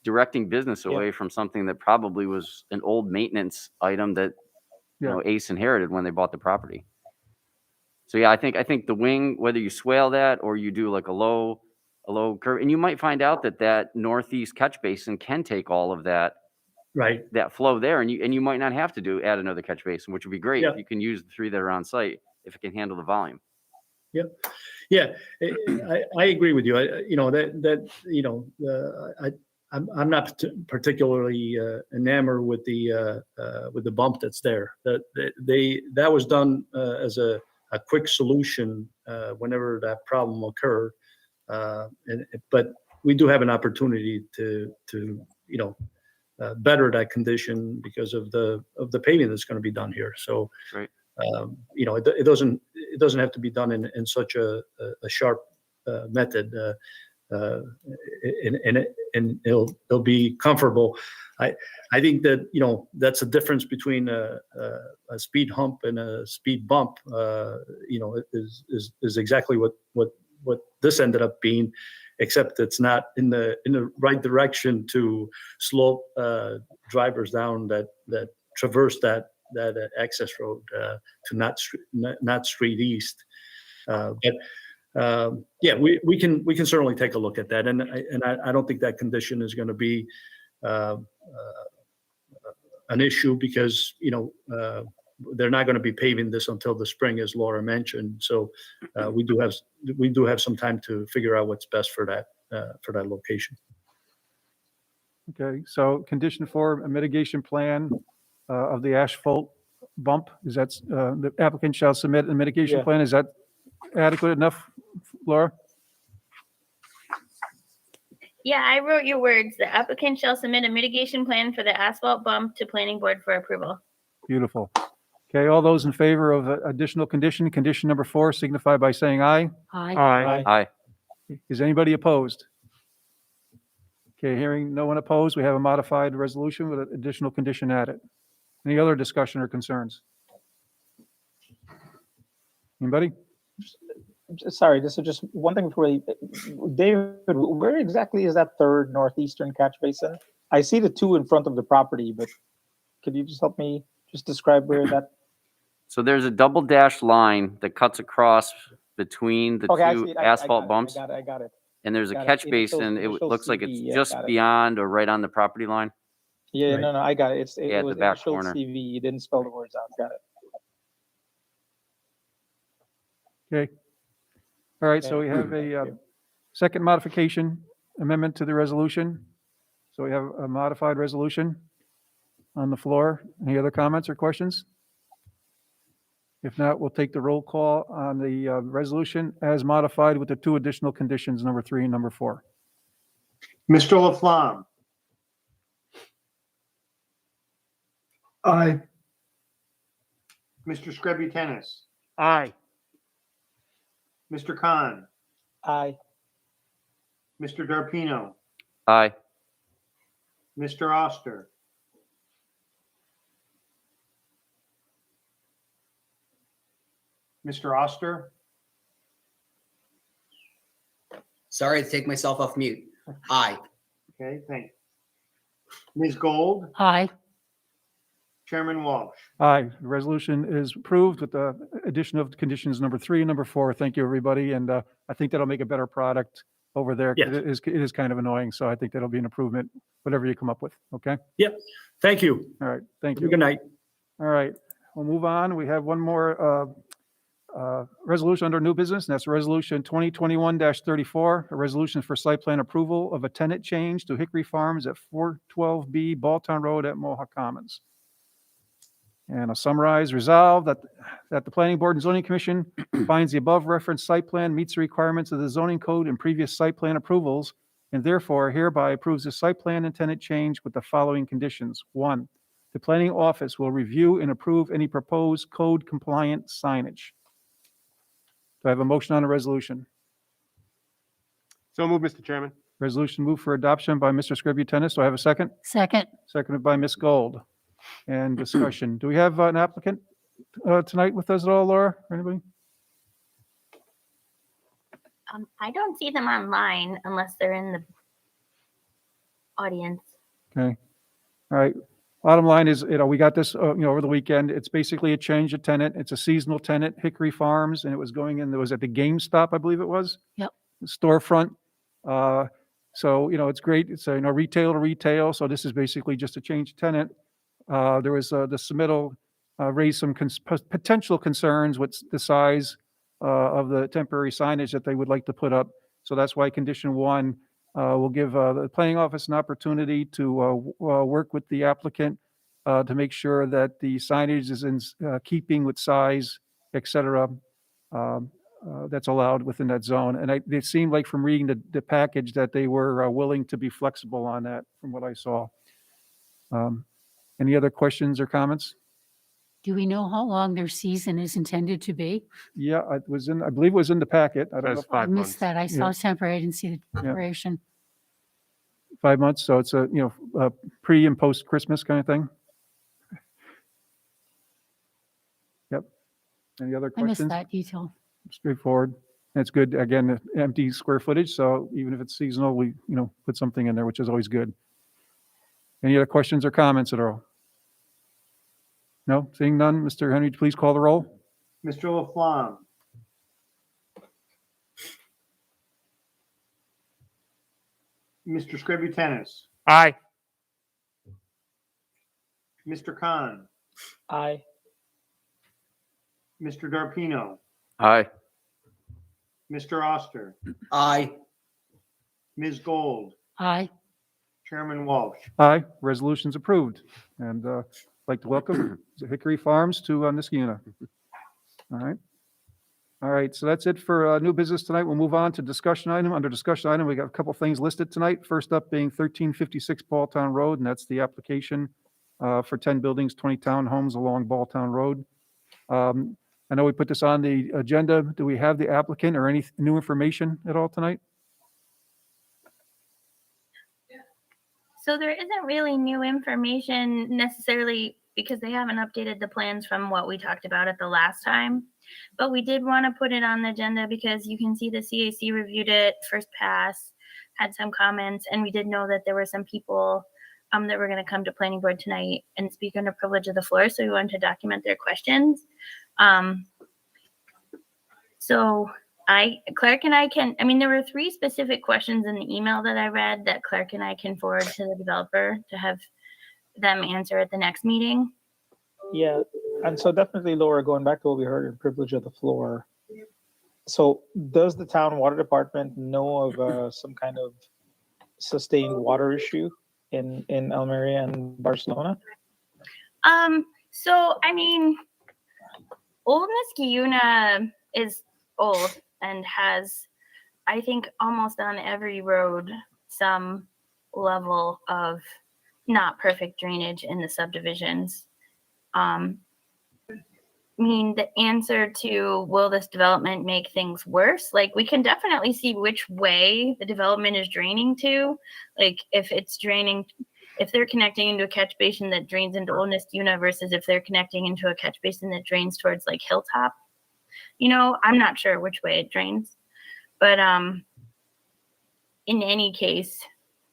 directing business away from something that probably was an old maintenance item that, Ace inherited when they bought the property. So yeah, I think the wing, whether you swale that or you do like a low curve, and you might find out that northeast catch basin can take all of that Right. flow there, and you might not have to add another catch basin, which would be great Yeah. if you can use the 3 that are on site, if it can handle the volume. Yeah, I agree with you. I'm not particularly enamored with the bump that's there. That was done as a quick solution whenever that problem occurred. But we do have an opportunity to better that condition because of the paving that's going to be done here. So, Right. it doesn't have to be done in such a sharp method. And it'll be comfortable. I think that that's a difference between a speed hump and a speed bump. Is exactly what this ended up being, except it's not in the right direction to slope drivers down that traverse that access road to not street east. Yeah, we can certainly take a look at that, and I don't think that condition is going to be an issue because they're not going to be paving this until the spring, as Laura mentioned. So we do have some time to figure out what's best for that location. Okay, so condition 4, a mitigation plan of the asphalt bump. Is that the applicant shall submit a mitigation Yeah. plan? Is that adequate enough, Laura? Yeah, I wrote your words. The applicant shall submit a mitigation plan for the asphalt bump to planning board for approval. Beautiful. Okay, all those in favor of additional condition number 4, signify by saying aye. Aye. Aye. Is anybody opposed? Okay, hearing no one opposed, we have a modified resolution with an additional condition added. Any other discussion or concerns? Anybody? Sorry, this is just one thing before David, where exactly is that third northeastern catch basin? I see the 2 in front of the property, but could you just help me just describe where that? So there's a double dash line that cuts across between the Okay, I two see it. I asphalt got it. bumps. I got it. And there's a Got it. catch It basin. It shows looks like it's CV. Yeah, just got it. beyond or right on the property line. Yeah, Right. no, I got it. It Yeah, at was the back initial corner. CV. You didn't spell the words out. Got it. Okay. All right, so we have a second modification amendment to the resolution. So we have a modified resolution on the floor. Any other comments or questions? If not, we'll take the roll call on the resolution as modified with the 2 additional conditions, number 3 and number 4. Mr. Laflamme? Aye. Mr. Scrubby-Tennis? Aye. Mr. Khan? Aye. Mr. Darpino? Aye. Mr. Oster? Mr. Oster? Sorry to take myself off mute. Aye. Okay, thank you. Ms. Gold? Aye. Chairman Walsh? Aye, the resolution is approved with the addition of conditions number 3 and number 4. Thank you, everybody. And I think that'll make a better product over there. Yes. It is kind of annoying, so I think that'll be an improvement, whatever you come up with. Okay? Thank you. All right, thank Have a you. good night. All right, we'll move on. We have one more resolution under new business, and that's Resolution 2021-34, a resolution for site plan approval of a tenant change to Hickory Farms at 412B Balltown Road at Mohawk Commons. And I'll summarize, resolved that the Planning Board and Zoning Commission finds the above referenced site plan meets the requirements of the zoning code and previous site plan approvals, and therefore hereby approves the site plan and tenant change with the following conditions. 1, the planning office will review and approve any proposed code compliant signage. Do I have a motion on the resolution? So move, Mr. Chairman. Resolution moved for adoption by Mr. Scributinus. Do I have a second? Second. Seconded by Ms. Gold. And discussion. Do we have an applicant tonight with us at all, Laura? Anybody? I don't see them online unless they're in the audience. Okay. All right. Bottom line is, we got this, over the weekend. It's basically a change of tenant. It's a seasonal tenant, Hickory Farms, and it was going in, there was at the GameStop, I believe it was. Yep. Storefront. So, it's great. It's retail to retail. So this is basically just a change of tenant. There was the submittal raised some potential concerns with the size of the temporary signage that they would like to put up. So that's why condition 1 We'll give the planning office an opportunity to work with the applicant to make sure that the signage is in keeping with size, et cetera, that's allowed within that zone. And it seemed like from reading the package that they were willing to be flexible on that from what I saw. Any other questions or comments? Do we know how long their season is intended to be? Yeah, I believe it was in the packet. I don't know. Says if- I 5 months. missed that. I saw temporary, I didn't see the duration. 5 months, so it's a pre and post Christmas kind of thing. Yep. Any other I missed questions? that detail. Straightforward. It's good. Again, empty square footage. So even if it's seasonal, we, put something in there, which is always good. Any other questions or comments at all? No, seeing none. Mr. Henry, please call the roll. Mr. Laflamme, Mr. Scributennis, Aye. Mr. Khan, Aye. Mr. Darpino, Aye. Mr. Oster, Aye. Ms. Gold, Aye. Chairman Walsh. Aye, resolution's approved. And I'd like to welcome Hickory Farms to Niskayuna. All right. All right, so that's it for new business tonight. We'll move on to discussion item. Under discussion item, we got a couple things listed tonight. First up being 1356 Balltown Road, and that's the application for 10 buildings, 20 townhomes along Balltown Road. I know we put this on the agenda. Do we have the applicant or any new information at all tonight? So there isn't really new information necessarily because they haven't updated the plans from what we talked about at the last time. But we did want to put it on the agenda because you can see the CAC reviewed it first pass, had some comments, and we did know that there were some people that were going to come to planning board tonight and speak under privilege of the floor. So we wanted to document their questions. So Clark and I can, there were 3 specific questions in the email that I read that Clark and I can forward to the developer to have them answer at the next meeting. Yeah, and so definitely, Laura, going back to what we heard in privilege of the floor. So does the town water department know of some kind of sustained water issue in Almeria and Barcelona? So Old Niskayuna is old and has, I think, almost on every road, some level of not perfect drainage in the subdivisions. The answer to will this development make things worse? Like, we can definitely see which way the development is draining to. Like, if they're connecting into a catch basin that drains into Old Niskayuna versus if they're connecting into a catch basin that drains towards like Hilltop. I'm not sure which way it drains. But in any case,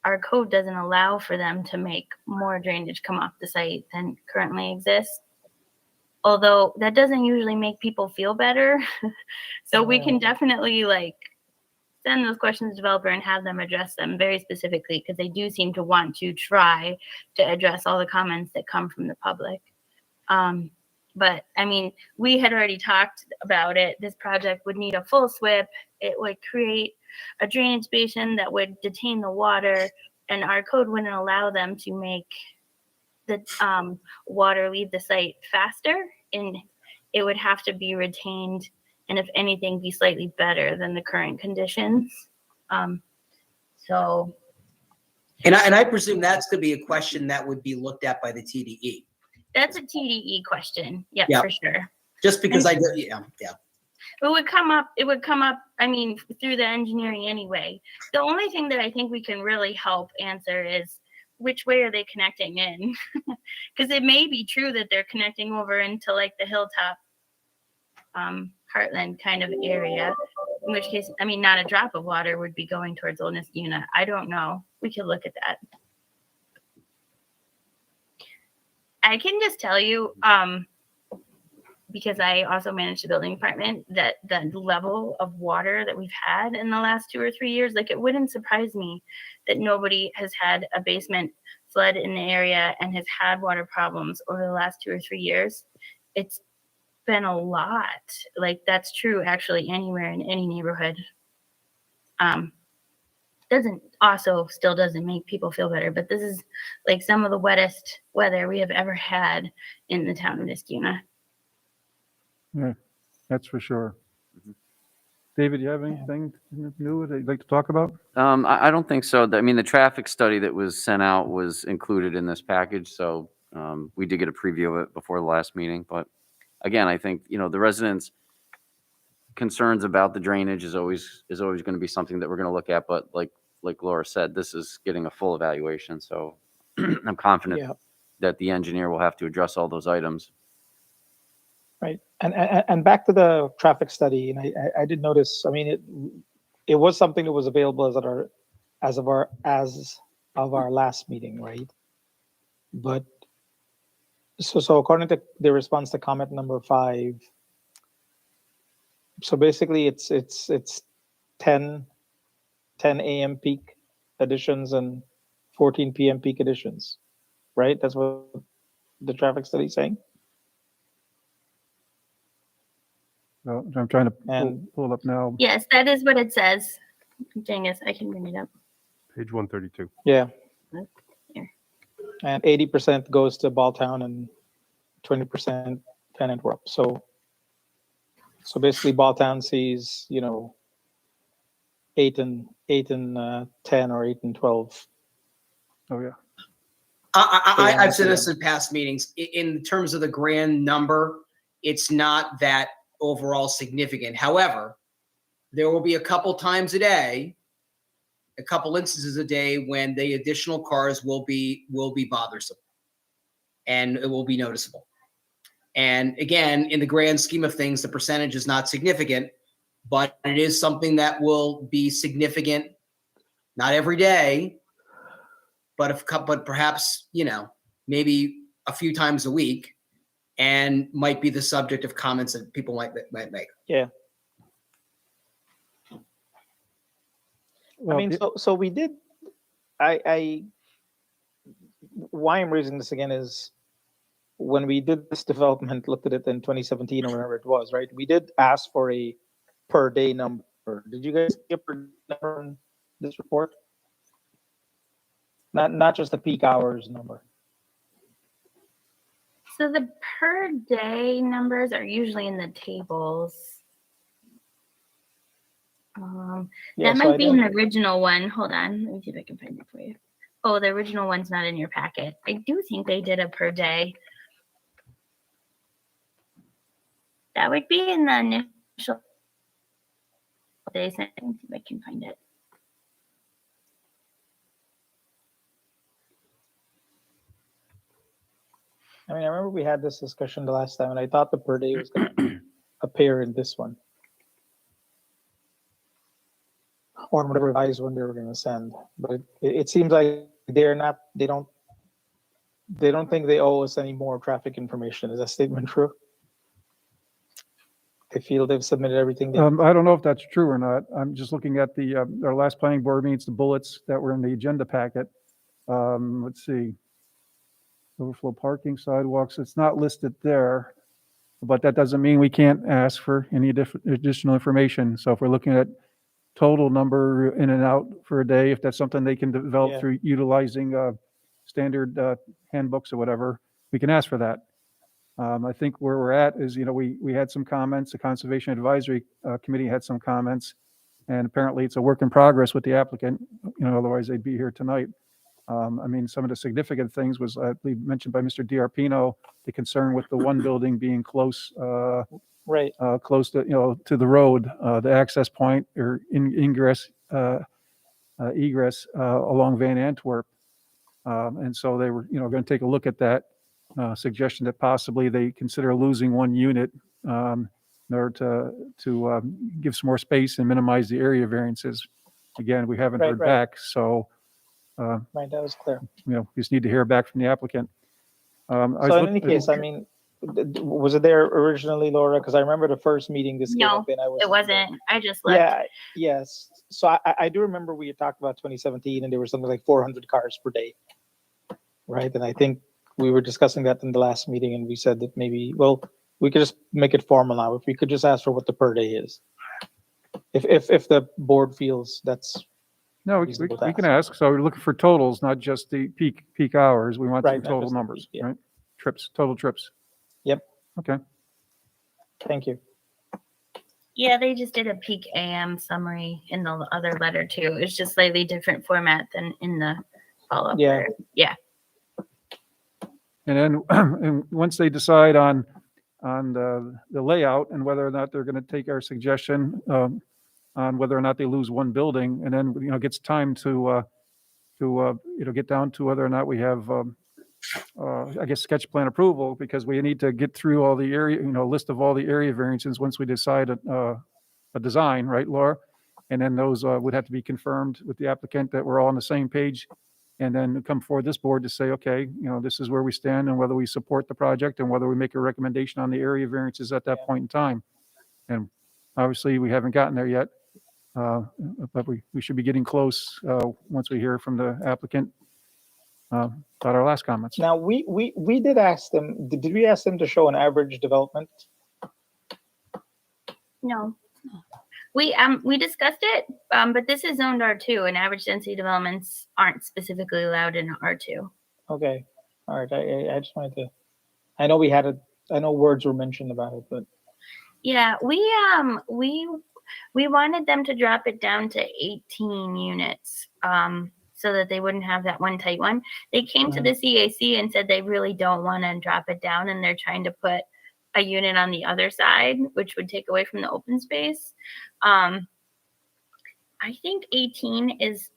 our code doesn't allow for them to make more drainage come off the site than currently exists. Although that doesn't usually make people feel better. So we can definitely send those questions to the developer and have them address them very specifically because they do seem to want to try to address all the comments that come from the public. But we had already talked about it. This project would need a full SWIP. It would create a drainage basin that would detain the water, and our code wouldn't allow them to make the water leave the site faster, and it would have to be retained, and if anything, be slightly better than the current conditions. So. And I presume that's to be a question that would be looked at by the TDE. That's a TDE question. Yeah, for sure. Just because yeah. It would come up, through the engineering anyway. The only thing that I think we can really help answer is which way are they connecting in? Because it may be true that they're connecting over into the Hilltop Heartland kind of area, in which case, not a drop of water would be going towards Old Niskayuna. I don't know. We could look at that. I can just tell you, because I also manage the building department, that the level of water that we've had in the last 2 or 3 years, it wouldn't surprise me that nobody has had a basement flood in the area and has had water problems over the last 2 or 3 years. It's been a lot. That's true actually anywhere in any neighborhood. doesn't also still doesn't make people feel better, but this is like some of the wettest weather we have ever had in the town of Niskuna. Yeah, that's for sure. David, you have anything new that you'd like to talk about? I don't think so. I mean, the traffic study that was sent out was included in this package, so we did get a preview of it before the last meeting. But again, I think, the residents' concerns about the drainage is always going to be something that we're going to look at. But like Laura said, this is getting a full evaluation, so I'm confident Yeah. that the engineer will have to address all those items. Right. And back to the traffic study, and I did notice, I mean, it was something that was available as of our last meeting, right? But so according to the response to comment number 5, so basically it's 10 a.m. peak additions and 14 p.m. peak additions, right? That's what the traffic study is saying. Well, I'm trying to And- pull it up now. Yes, that is what it says. Genghis, I can bring it up. Page 132. Yeah. Here. And 80% goes to Balltown and 20% Penn Antwerp. So basically Balltown sees, 8 and 10 or 8 and 12. Oh, yeah. I've said this in past meetings. In terms of the grand number, it's not that overall significant. However, there will be a couple times a day, a couple instances a day when the additional cars will be bothersome, and it will be noticeable. And again, in the grand scheme of things, the percentage is not significant, but it is something that will be significant, not every day, but perhaps, maybe a few times a week, and might be the subject of comments that people might make. Yeah. Well, I mean, so we did, why I'm raising this again is when we did this development, looked at it in 2017 or whatever it was, right? We did ask for a per day number. Did you guys get a per number in this report? Not just the peak hours number. So the per day numbers are usually in the tables. Yeah, That so might I be in don't- the original one. Hold on, let me see if I can find it for you. Oh, the original one's not in your packet. I do think they did a per day. That would be in the initial days. Let me see if I can find it. I mean, I remember we had this discussion the last time, and I thought the per day was going to appear in this one. Or whatever revised one they were going to send. But it seems like they don't think they owe us any more traffic information. Is that statement true? They feel they've submitted everything. I don't know if that's true or not. I'm just looking at our last planning board meetings, the bullets that were in the agenda packet. Let's see. Overflow parking, sidewalks, it's not listed there, but that doesn't mean we can't ask for any additional information. So if we're looking at total number in and out for a day, if that's something they can develop Yeah. through utilizing standard handbooks or whatever, we can ask for that. I think where we're at is, we had some comments, the Conservation Advisory Committee had some comments, and apparently it's a work in progress with the applicant, otherwise they'd be here tonight. I mean, some of the significant things was, I believe, mentioned by Mr. DiArpino, the concern with the one building being close, Right. close to, to the road, the access point or egress along Van Antwerp. And so they were, going to take a look at that suggestion that possibly they consider losing one unit in order to give some more space and minimize the area variances. Again, we haven't Right, heard right. back, so Right, that was clear. we just need to hear back from the applicant. So in any case, I mean, was it there originally, Laura? Because I remember the first meeting this came No, up and I was. it wasn't. I just left. Yeah, yes. So I do remember we had talked about 2017 and there was something like 400 cars per day. Right, and I think we were discussing that in the last meeting and we said that maybe, well, we could just make it formal now. If we could just ask for what the per day is. If the board feels that's No, reasonable we can task. ask. So we're looking for totals, not just the peak hours. We want some Right, not total just the numbers, peak, yeah. right? Trips, total trips. Yep. Okay. Thank you. Yeah, they just did a peak AM summary in the other letter too. It's just slightly different format than in the follow-up Yeah. letter. Yeah. And then, and once they decide on the layout and whether or not they're going to take our suggestion on whether or not they lose one building, and then, you know, gets time to get down to whether or not we have, I guess, sketch plan approval, because we need to get through all the area, list of all the area variances once we decide a design, right, Laura? And then those would have to be confirmed with the applicant that we're all on the same page, and then come forward this board to say, okay, this is where we stand and whether we support the project and whether we make a recommendation on the area variances at that point in time. And obviously, we haven't gotten there yet, but we should be getting close once we hear from the applicant about our last comments. Now, we did ask them, did we ask them to show an average development? No. We discussed it, but this is zoned R2 and average density developments aren't specifically allowed in R2. Okay, all right, I just wanted to, I know I know words were mentioned about it, but. Yeah, we wanted them to drop it down to 18 units, so that they wouldn't have that one tight one. They came to the CAC and said they really don't want to drop it down, and they're trying to put a unit on the other side, which would take away from the open space. I think 18 is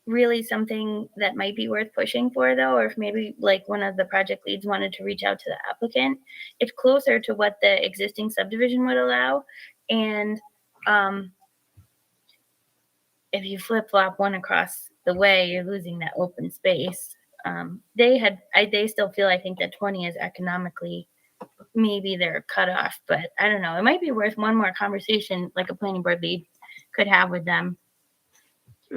really something that might be worth pushing for, though, or if maybe like one of the project leads wanted to reach out to the applicant. It's closer to what the existing subdivision would allow. And if you flip-flop one across the way, you're losing that open space. They still feel, I think, that 20 is economically maybe their cutoff, but I don't know. It might be worth one more conversation, like a planning board lead could have with them.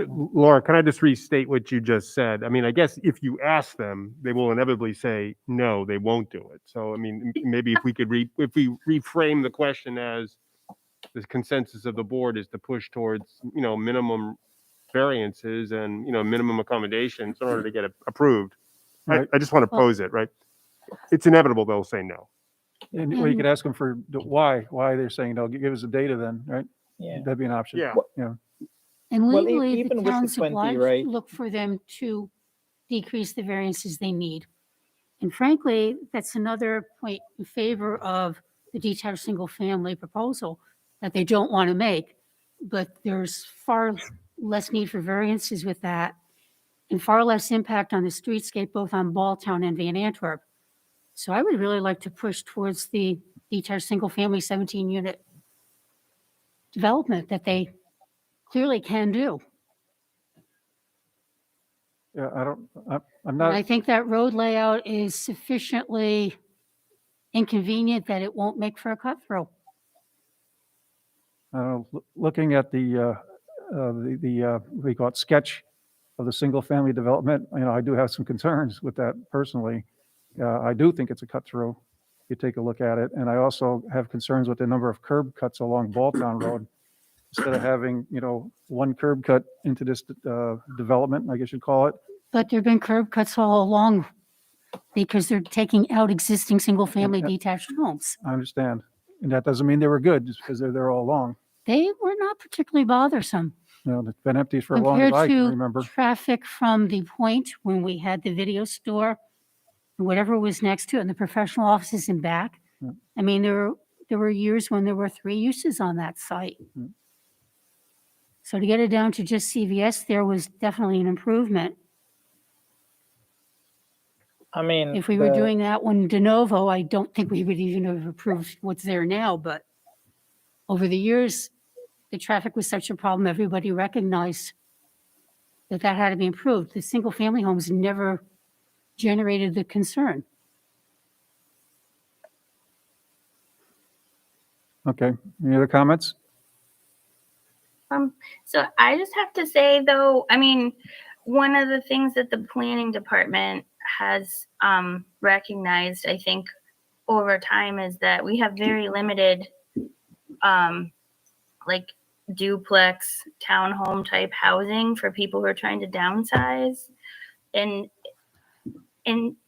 Laura, can I just restate what you just said? I mean, I guess if you ask them, they will inevitably say, no, they won't do it. So, I mean, maybe if we could if we reframe the question as the consensus of the board is to push towards, minimum variances and, minimum accommodations in order to get it approved. Right. I just want to pose it, right? It's inevitable they'll say no. And well, you could ask them for why they're saying no. Give us the data then, right? Yeah. That'd be an option. Yeah. Yeah. And Well, legally, the even with the town's 20, obliged right? to look for them to decrease the variances they need. And frankly, that's another point in favor of the detached single-family proposal that they don't want to make. But there's far less need for variances with that and far less impact on the streetscape, both on Balltown and Van Antwerp. So I would really like to push towards the detached single-family 17-unit development that they clearly can do. Yeah, I'm And not, I think that road layout is sufficiently inconvenient that it won't make for a cut through. looking at the we call it sketch of the single family development. I do have some concerns with that personally. I do think it's a cut through. You take a look at it. And I also have concerns with the number of curb cuts along Balltown Road. Instead of having, one curb cut into this development, I guess you'd call it. But there've been curb cuts all along because they're taking out existing single-family detached homes. I understand. And that doesn't mean they were good just because they're there all along. They were not particularly bothersome They've been empty for as long as compared I can to remember. traffic from the point when we had the video store, and whatever was next to it, and the professional offices in back. Yeah. I mean, there were years when there were 3 uses on that site. Yeah. So to get it down to just CVS there was definitely an improvement. I mean, If we were doing that one de novo, I don't think we would even have approved what's there now, but over the years, the traffic was such a problem, everybody recognized that had to be improved. The single-family homes never generated the concern. Okay. Any other comments? So I just have to say, though, I mean, one of the things that the planning department has recognized, I think, over time is that we have very limited, duplex townhome type housing for people who are trying to downsize, and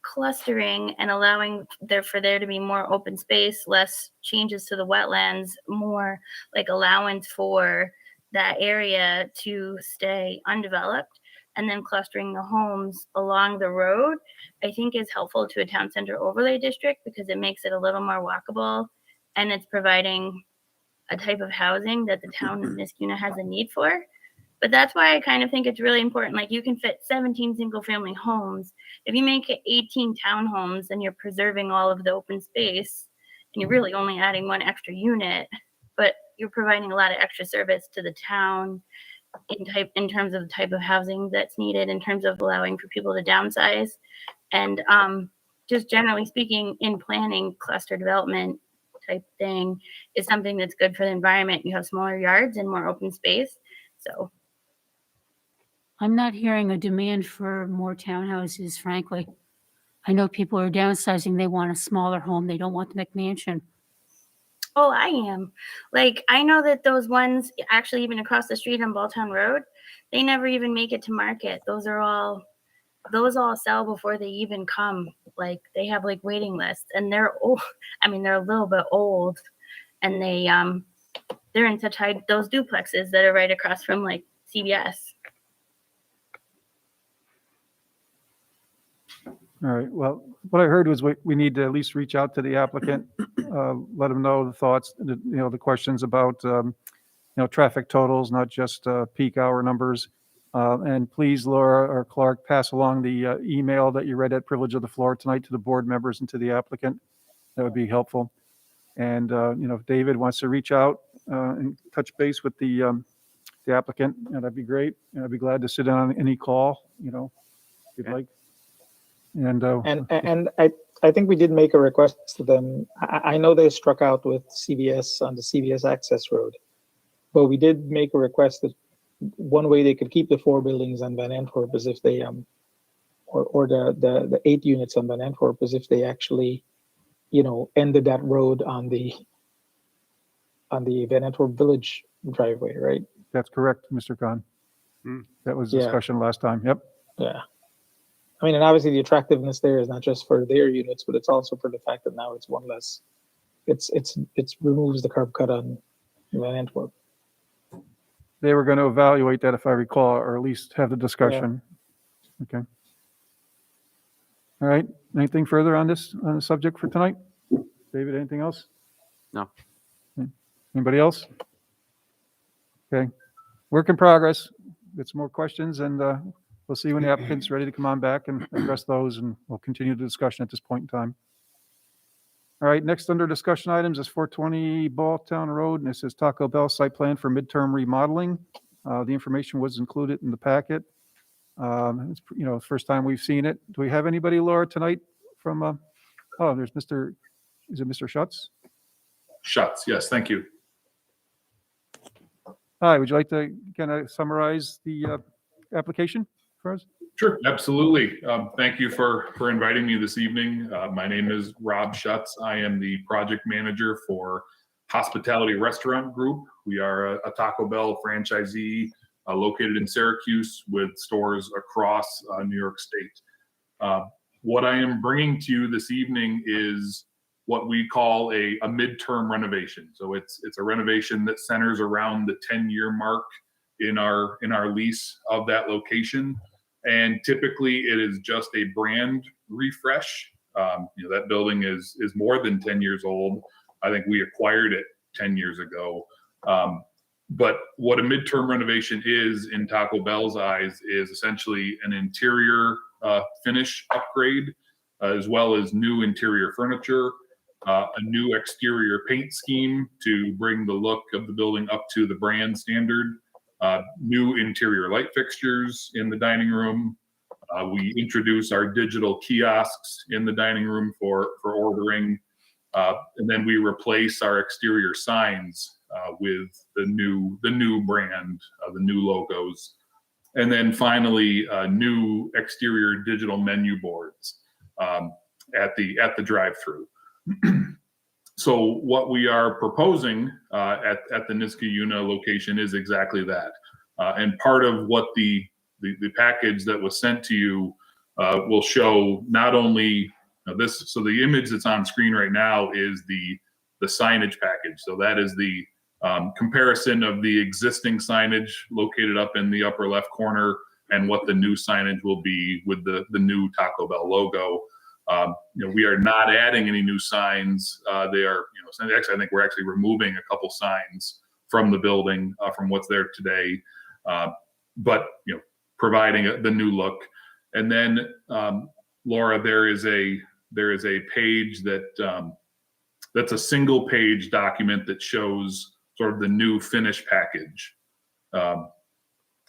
clustering and allowing for there to be more open space, less changes to the wetlands, more like allowance for that area to stay undeveloped, and then clustering the homes along the road, I think is helpful to a town center overlay district because it makes it a little more walkable, and it's providing a type of housing that the town of Niskuna has a need for. But that's why I kind of think it's really important. Like, you can fit 17 single family homes. If you make it 18 townhomes, then you're preserving all of the open space and you're really only adding one extra unit, but you're providing a lot of extra service to the town in terms of the type of housing that's needed, in terms of allowing for people to downsize. And just generally speaking, in planning, cluster development type thing is something that's good for the environment. You have smaller yards and more open space. So I'm not hearing a demand for more townhouses, frankly. I know people are downsizing. They want a smaller home. They don't want the McMansion. oh, I am. Like, I know that those ones actually even across the street on Balltown Road, they never even make it to market. Those all sell before they even come. Like, they have like waiting lists, and they're old. I mean, they're a little bit old, and they're in such high, those duplexes that are right across from like CVS. All right, well, what I heard was we need to at least reach out to the applicant, let them know the thoughts, the questions about, traffic totals, not just peak hour numbers. And please, Laura or Clark, pass along the email that you read at privilege of the floor tonight to the board members and to the applicant. That would be helpful. And, if David wants to reach out and touch base with the applicant, that'd be great. And I'd be glad to sit in on any call, if you'd like. And I think we did make a request to them. I know they struck out with CVS on the CVS access road, but we did make a request that one way they could keep the 4 buildings on Van Antwerp is if they or the 8 units on Van Antwerp is if they actually ended that road on the Van Antwerp Village driveway, right? that's correct, Mr. Khan. That was discussion last time. Yep. Yeah. I mean, and obviously the attractiveness there is not just for their units, but it's also for the fact that now it's one less. It's removes the curb cut on Van Antwerp. They were going to evaluate that, if I recall, or at least have the discussion. Okay. All right. Anything further on the subject for tonight? David, anything else? No. Anybody else? Okay. Work in progress. Get some more questions, and we'll see when the applicant's ready to come on back and address those, and we'll continue the discussion at this point in time. All right, next under discussion items is 420 Balltown Road, and this is Taco Bell site plan for midterm remodeling. The information was included in the packet. It's, first time we've seen it. Do we have anybody, Laura, tonight from, there's is it Mr. Schutz? Schutz, yes, thank you. Hi, would you like to kind of summarize the application for us? Sure, absolutely. Thank you for inviting me this evening. My name is Rob Schutz. I am the project manager for Hospitality Restaurant Group. We are a Taco Bell franchisee located in Syracuse with stores across New York State. What I am bringing to you this evening is what we call a midterm renovation. So it's a renovation that centers around the 10-year mark in our lease of that location. And typically it is just a brand refresh. That building is more than 10 years old. I think we acquired it 10 years ago. But what a midterm renovation is in Taco Bell's eyes is essentially an interior finish upgrade, as well as new interior furniture, a new exterior paint scheme to bring the look of the building up to the brand standard, new interior light fixtures in the dining room. We introduce our digital kiosks in the dining room for ordering, and then we replace our exterior signs with the new brand, the new logos, and then finally new exterior digital menu boards at the drive-through. So what we are proposing at the Niskayuna location is exactly that. And part of what the package that was sent to you will show not only this, so the image that's on screen right now is the signage package. So that is the comparison of the existing signage located up in the upper left corner and what the new signage will be with the new Taco Bell logo. We are not adding any new signs. They are, actually, I think we're actually removing a couple signs from the building from what's there today, but providing the new look. And then, Laura, there is a page that's a single page document that shows sort of the new finish package. I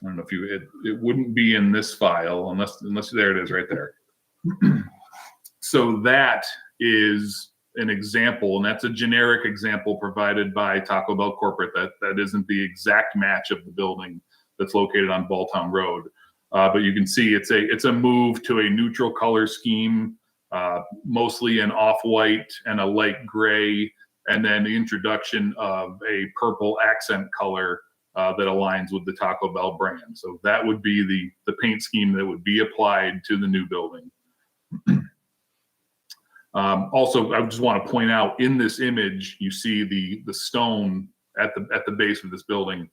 don't know if it wouldn't be in this file unless there it is right there. So that is an example, and that's a generic example provided by Taco Bell Corporate. That isn't the exact match of the building that's located on Balltown Road. But you can see it's a move to a neutral color scheme, mostly an off-white and a light gray, and then the introduction of a purple accent color that aligns with the Taco Bell brand. So that would be the paint scheme that would be applied to the new building. Also, I just want to point out in this image, you see the stone at the base of this building.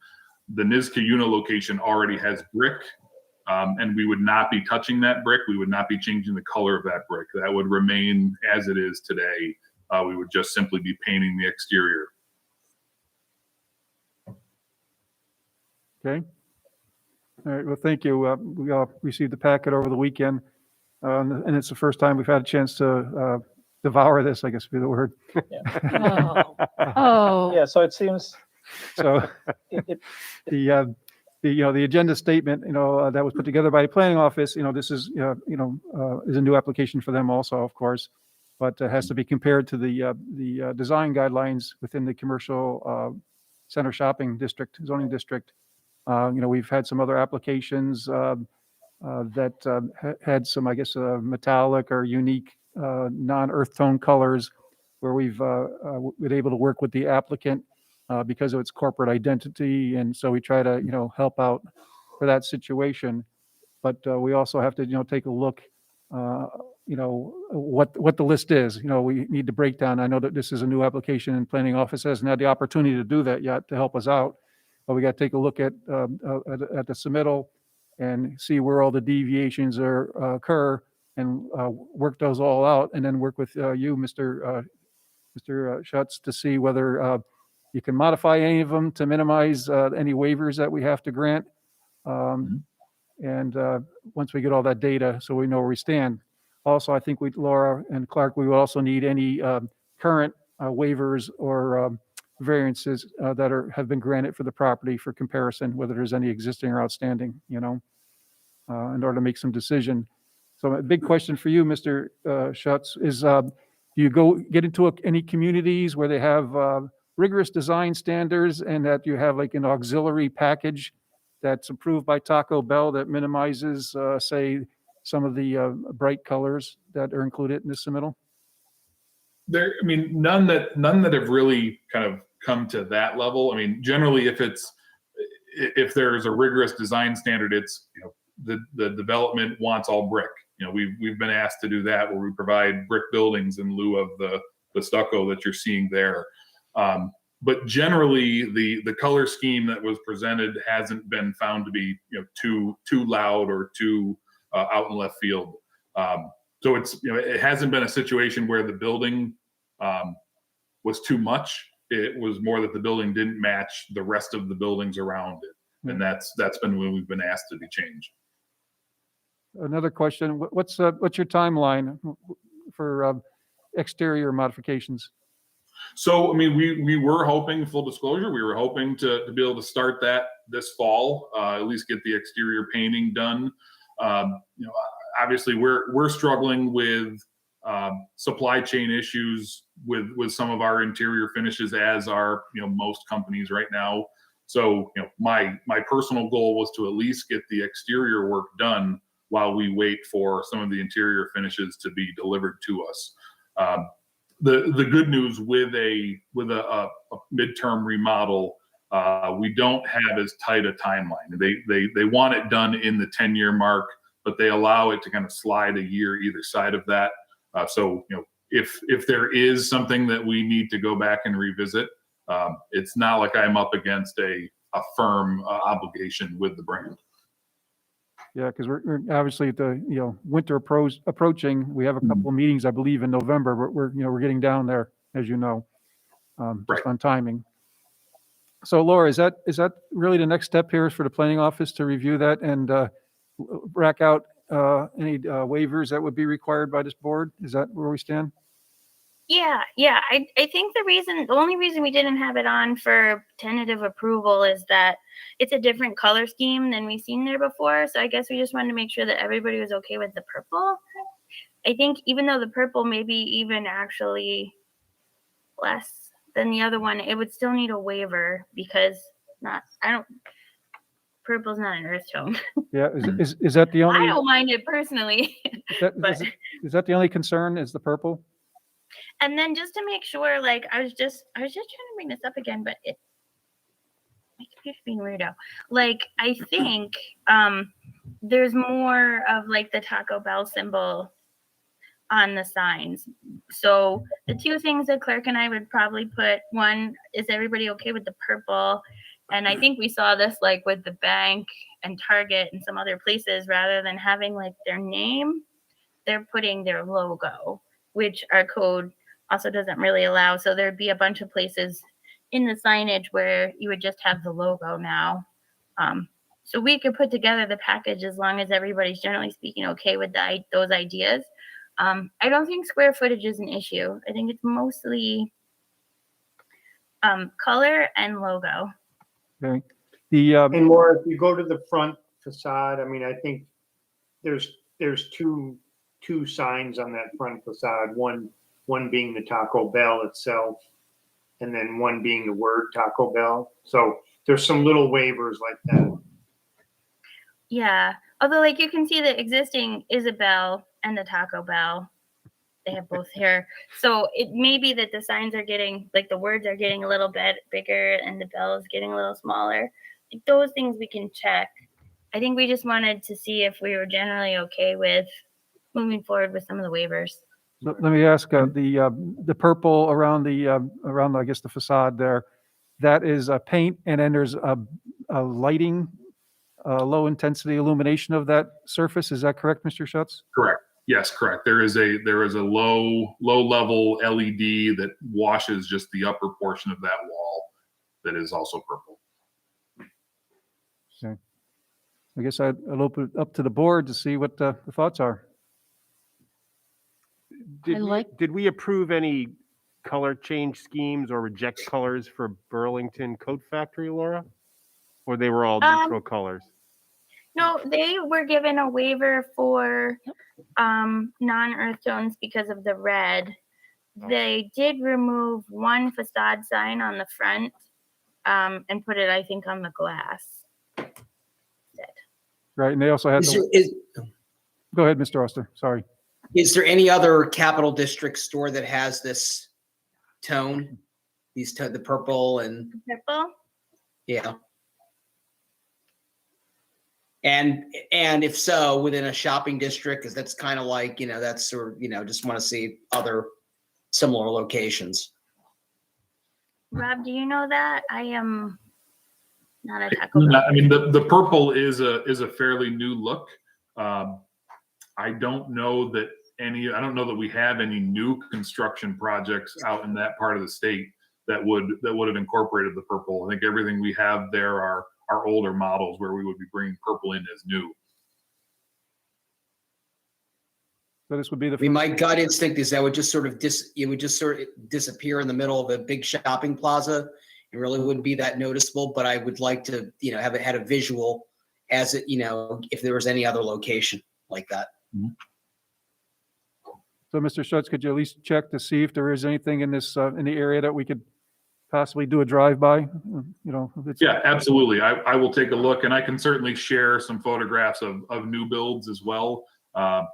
The Niskayuna location already has brick, and we would not be touching that brick. We would not be changing the color of that brick. That would remain as it is today. We would just simply be painting the exterior. Okay. All right. Well, thank you. We all received the packet over the weekend, and it's the first time we've had a chance to devour this, I guess would be the word. Oh, Yeah, so it seems So the agenda statement, that was put together by the planning office, this is, is a new application for them also, of course, but it has to be compared to the design guidelines within the commercial center shopping district, zoning district. We've had some other applications that had some, I guess, metallic or unique non-earth tone colors where we've been able to work with the applicant because of its corporate identity. And so we try to, help out for that situation. But we also have to, take a look, what the list is. We need to break down. I know that this is a new application and planning office hasn't had the opportunity to do that yet to help us out. But we got to take a look at the submittal and see where all the deviations occur and work those all out, and then work with you, Mr. Schutz, to see whether you can modify any of them to minimize any waivers that we have to grant. And once we get all that data, so we know where we stand. Also, I think Laura and Clark, we will also need any current waivers or variances that have been granted for the property for comparison, whether there's any existing or outstanding, in order to make some decision. So a big question for you, Mr. Schutz, is do you get into any communities where they have rigorous design standards and that you have like an auxiliary package that's approved by Taco Bell that minimizes, say, some of the bright colors that are included in the submittal? None that have really kind of come to that level. Generally, if there's a rigorous design standard, it's the development wants all brick. We've been asked to do that where we provide brick buildings in lieu of the stucco that you're seeing there. But generally, the color scheme that was presented hasn't been found to be too loud or too out in left field. So it hasn't been a situation where the building was too much. It was more that the building didn't match the rest of the buildings around it, and that's been when we've been asked to be changed. Another question: what's your timeline for exterior modifications? So, we were hoping, full disclosure, we were hoping to be able to start that this fall, at least get the exterior painting done. Obviously, we're struggling with supply chain issues with some of our interior finishes, as are most companies right now. So, my personal goal was to at least get the exterior work done while we wait for some of the interior finishes to be delivered to us. the good news with a midterm remodel, we don't have as tight a timeline. They want it done in the 10-year mark, but they allow it to kind of slide a year either side of that. So, if there is something that we need to go back and revisit, it's not like I'm up against a firm obligation with the brand. Yeah, because we're obviously at the, winter approaching. We have a couple of meetings, I believe, in November, but we're getting down there, as you know, just on timing. So Laura, is that really the next step here for the planning office to review that and rack out any waivers that would be required by this board? Is that where we stand? Yeah. I think the only reason we didn't have it on for tentative approval is that it's a different color scheme than we've seen there before. So I guess we just wanted to make sure that everybody was okay with the purple. I think even though the purple may be even actually less than the other one, it would still need a waiver because purple's not an earth tone. Yeah, is that the only? I don't mind it personally. Is that the only concern? Is the purple? And then just to make sure, like I was just trying to bring this up again, but my computer's being weird out. Like I think there's more of like the Taco Bell symbol on the signs. So the two things that Clerk and I would probably put, one, is everybody okay with the purple? And I think we saw this like with the bank and Target and some other places, rather than having like their name, they're putting their logo, which our code also doesn't really allow. So there'd be a bunch of places in the signage where you would just have the logo now. So we could put together the package as long as everybody's generally speaking okay with those ideas. I don't think square footage is an issue. I think it's mostly color and logo. Okay. And Laura, if you go to the front facade, I mean, I think there's two signs on that front facade. One being the Taco Bell itself, and then one being the word Taco Bell. So there's some little waivers like that. Yeah. Although like you can see the existing Isabel and the Taco Bell, they have both here. So it may be that the signs are getting, like the words are getting a little bit bigger and the bell is getting a little smaller. Like those things we can check. I think we just wanted to see if we were generally okay with moving forward with some of the waivers. Let me ask, the purple around I guess the facade there, that is paint, and then there's a lighting, low intensity illumination of that surface. Is that correct, Mr. Schutz? Correct. Yes, correct. There is a low level LED that washes just the upper portion of that wall that is also purple. Okay. I guess I'll open it up to the board to see what the thoughts are. Did we approve any color change schemes or reject colors for Burlington Coat Factory, Laura? Or they were all neutral colors? No, they were given a waiver for non-earth tones because of the red. They did remove one facade sign on the front and put it, I think, on the glass. Right, and they also had. Go ahead, Mr. Oster. Sorry. Is there any other Capital District store that has this tone? The purple and Purple? yeah. And if so, within a shopping district, because that's kind of like, that's sort of, just want to see other similar locations. Rob, do you know that? I am not a Taco Bell. I mean, the purple is a fairly new look. I don't know that we have any new construction projects out in that part of the state that would have incorporated the purple. I think everything we have there are older models where we would be bringing purple in as new. So this would be my gut instinct is that would just sort of disappear in the middle of a big shopping plaza. It really wouldn't be that noticeable, but I would like to, have it had a visual as it, if there was any other location like that. Mm-hmm. So Mr. Schutz, could you at least check to see if there is anything in this, in the area that we could possibly do a drive-by? Yeah, absolutely. I will take a look, and I can certainly share some photographs of new builds as well. I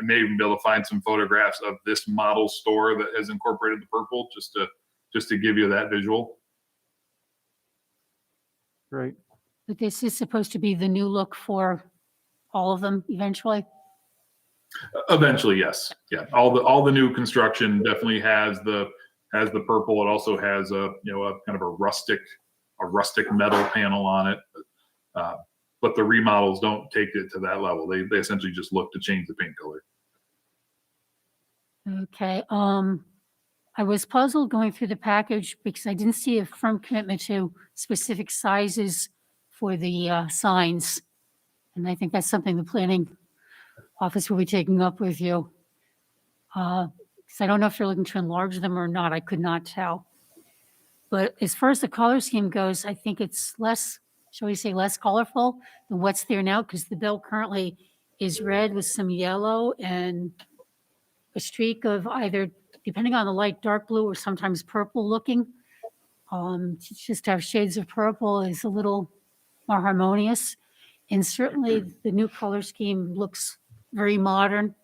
may even be able to find some photographs of this model store that has incorporated the purple, just to give you that visual. Great. But this is supposed to be the new look for all of them eventually? Eventually, yes. Yeah. All the new construction definitely has the purple. It also has a kind of a rustic metal panel on it. But the remodels don't take it to that level. They essentially just look to change the paint color. Okay. I was puzzled going through the package because I didn't see a firm commitment to specific sizes for the signs. And I think that's something the planning office will be taking up with you. Because I don't know if you're looking to enlarge them or not. I could not tell. But as far as the color scheme goes, I think it's less, shall we say, less colorful than what's there now, because the bill currently is red with some yellow and a streak of either, depending on the light, dark blue or sometimes purple looking. Just to have shades of purple is a little more harmonious. And certainly the new color scheme looks very modern.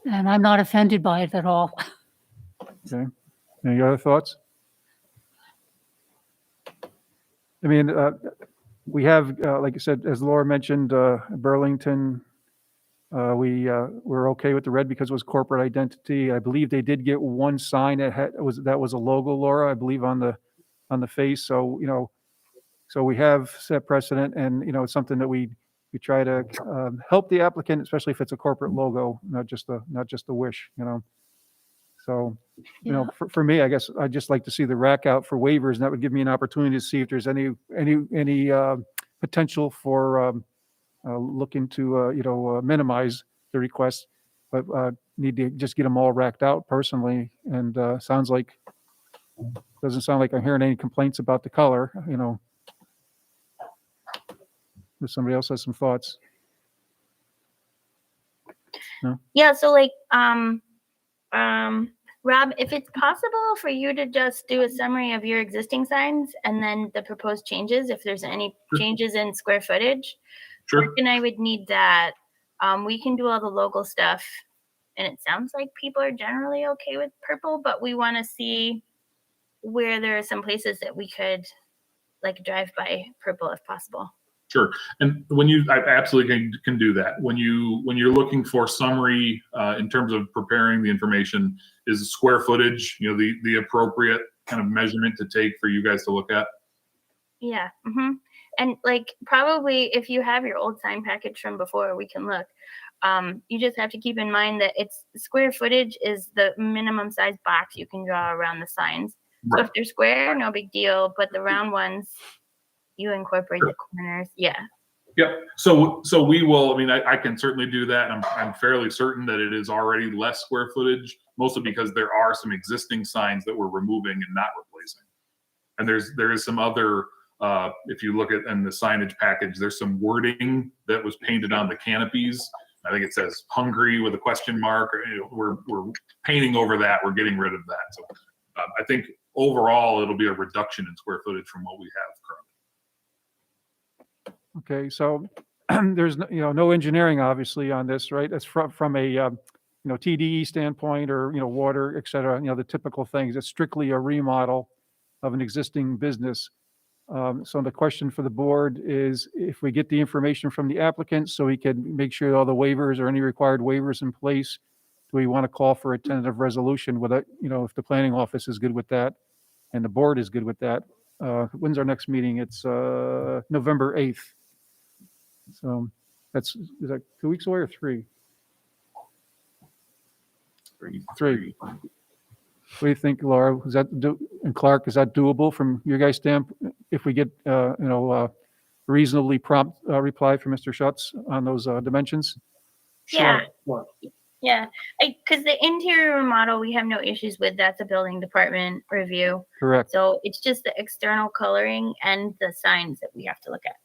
And I'm not offended by it at all. Okay. Any other thoughts? I mean, we have, like I said, as Laura mentioned, Burlington, we're okay with the red because it was corporate identity. I believe they did get one sign that was a logo, Laura, I believe on the face. So, so we have set precedent, and, it's something that we try to help the applicant, especially if it's a corporate logo, not just a wish, So, for me, I guess I'd just like to see the rack out for waivers, and that would give me an opportunity to see if there's any potential for looking to, minimize the request, but need to just get them all racked out personally. And doesn't sound like I'm hearing any complaints about the color, If somebody else has some thoughts. No? Yeah, so like, Rob, if it's possible for you to just do a summary of your existing signs and then the proposed changes, if there's any changes in square footage. Sure. And I would need that. We can do all the local stuff, and it sounds like people are generally okay with purple, but we want to see where there are some places that we could like drive by purple if possible. Sure. And I absolutely can do that. When you're looking for summary in terms of preparing the information, is square footage, the appropriate kind of measurement to take for you guys to look at? Yeah. Mm-hmm. And like probably if you have your old sign package from before, we can look. You just have to keep in mind that it's square footage is the minimum size box you can draw around the signs. Right. So if they're square, no big deal. But the round ones, you incorporate the corners. Yeah. Yep. So we will, I can certainly do that. I'm fairly certain that it is already less square footage, mostly because there are some existing signs that we're removing and not replacing. And there is some other, if you look at in the signage package, there's some wording that was painted on the canopies. I think it says hungry with a question mark. We're painting over that. We're getting rid of that. So I think overall it'll be a reduction in square footage from what we have currently. Okay, so there's no engineering obviously on this, right? That's from a TDE standpoint or water, et cetera. The typical things. It's strictly a remodel of an existing business. So the question for the board is if we get the information from the applicant so we can make sure all the waivers or any required waivers in place, do we want to call for a tentative resolution with it? If the planning office is good with that and the board is good with that. When's our next meeting? It's November 8th. So is that 2 weeks away or 3? 3. What do you think, Laura? And Clark, is that doable from your guys' standpoint? If we get, reasonably prompt reply from Mr. Schutz on those dimensions? Yeah. Sure. Yeah. Because the interior remodel, we have no issues with. That's a building department review. Correct. So it's just the external coloring and the signs that we have to look at.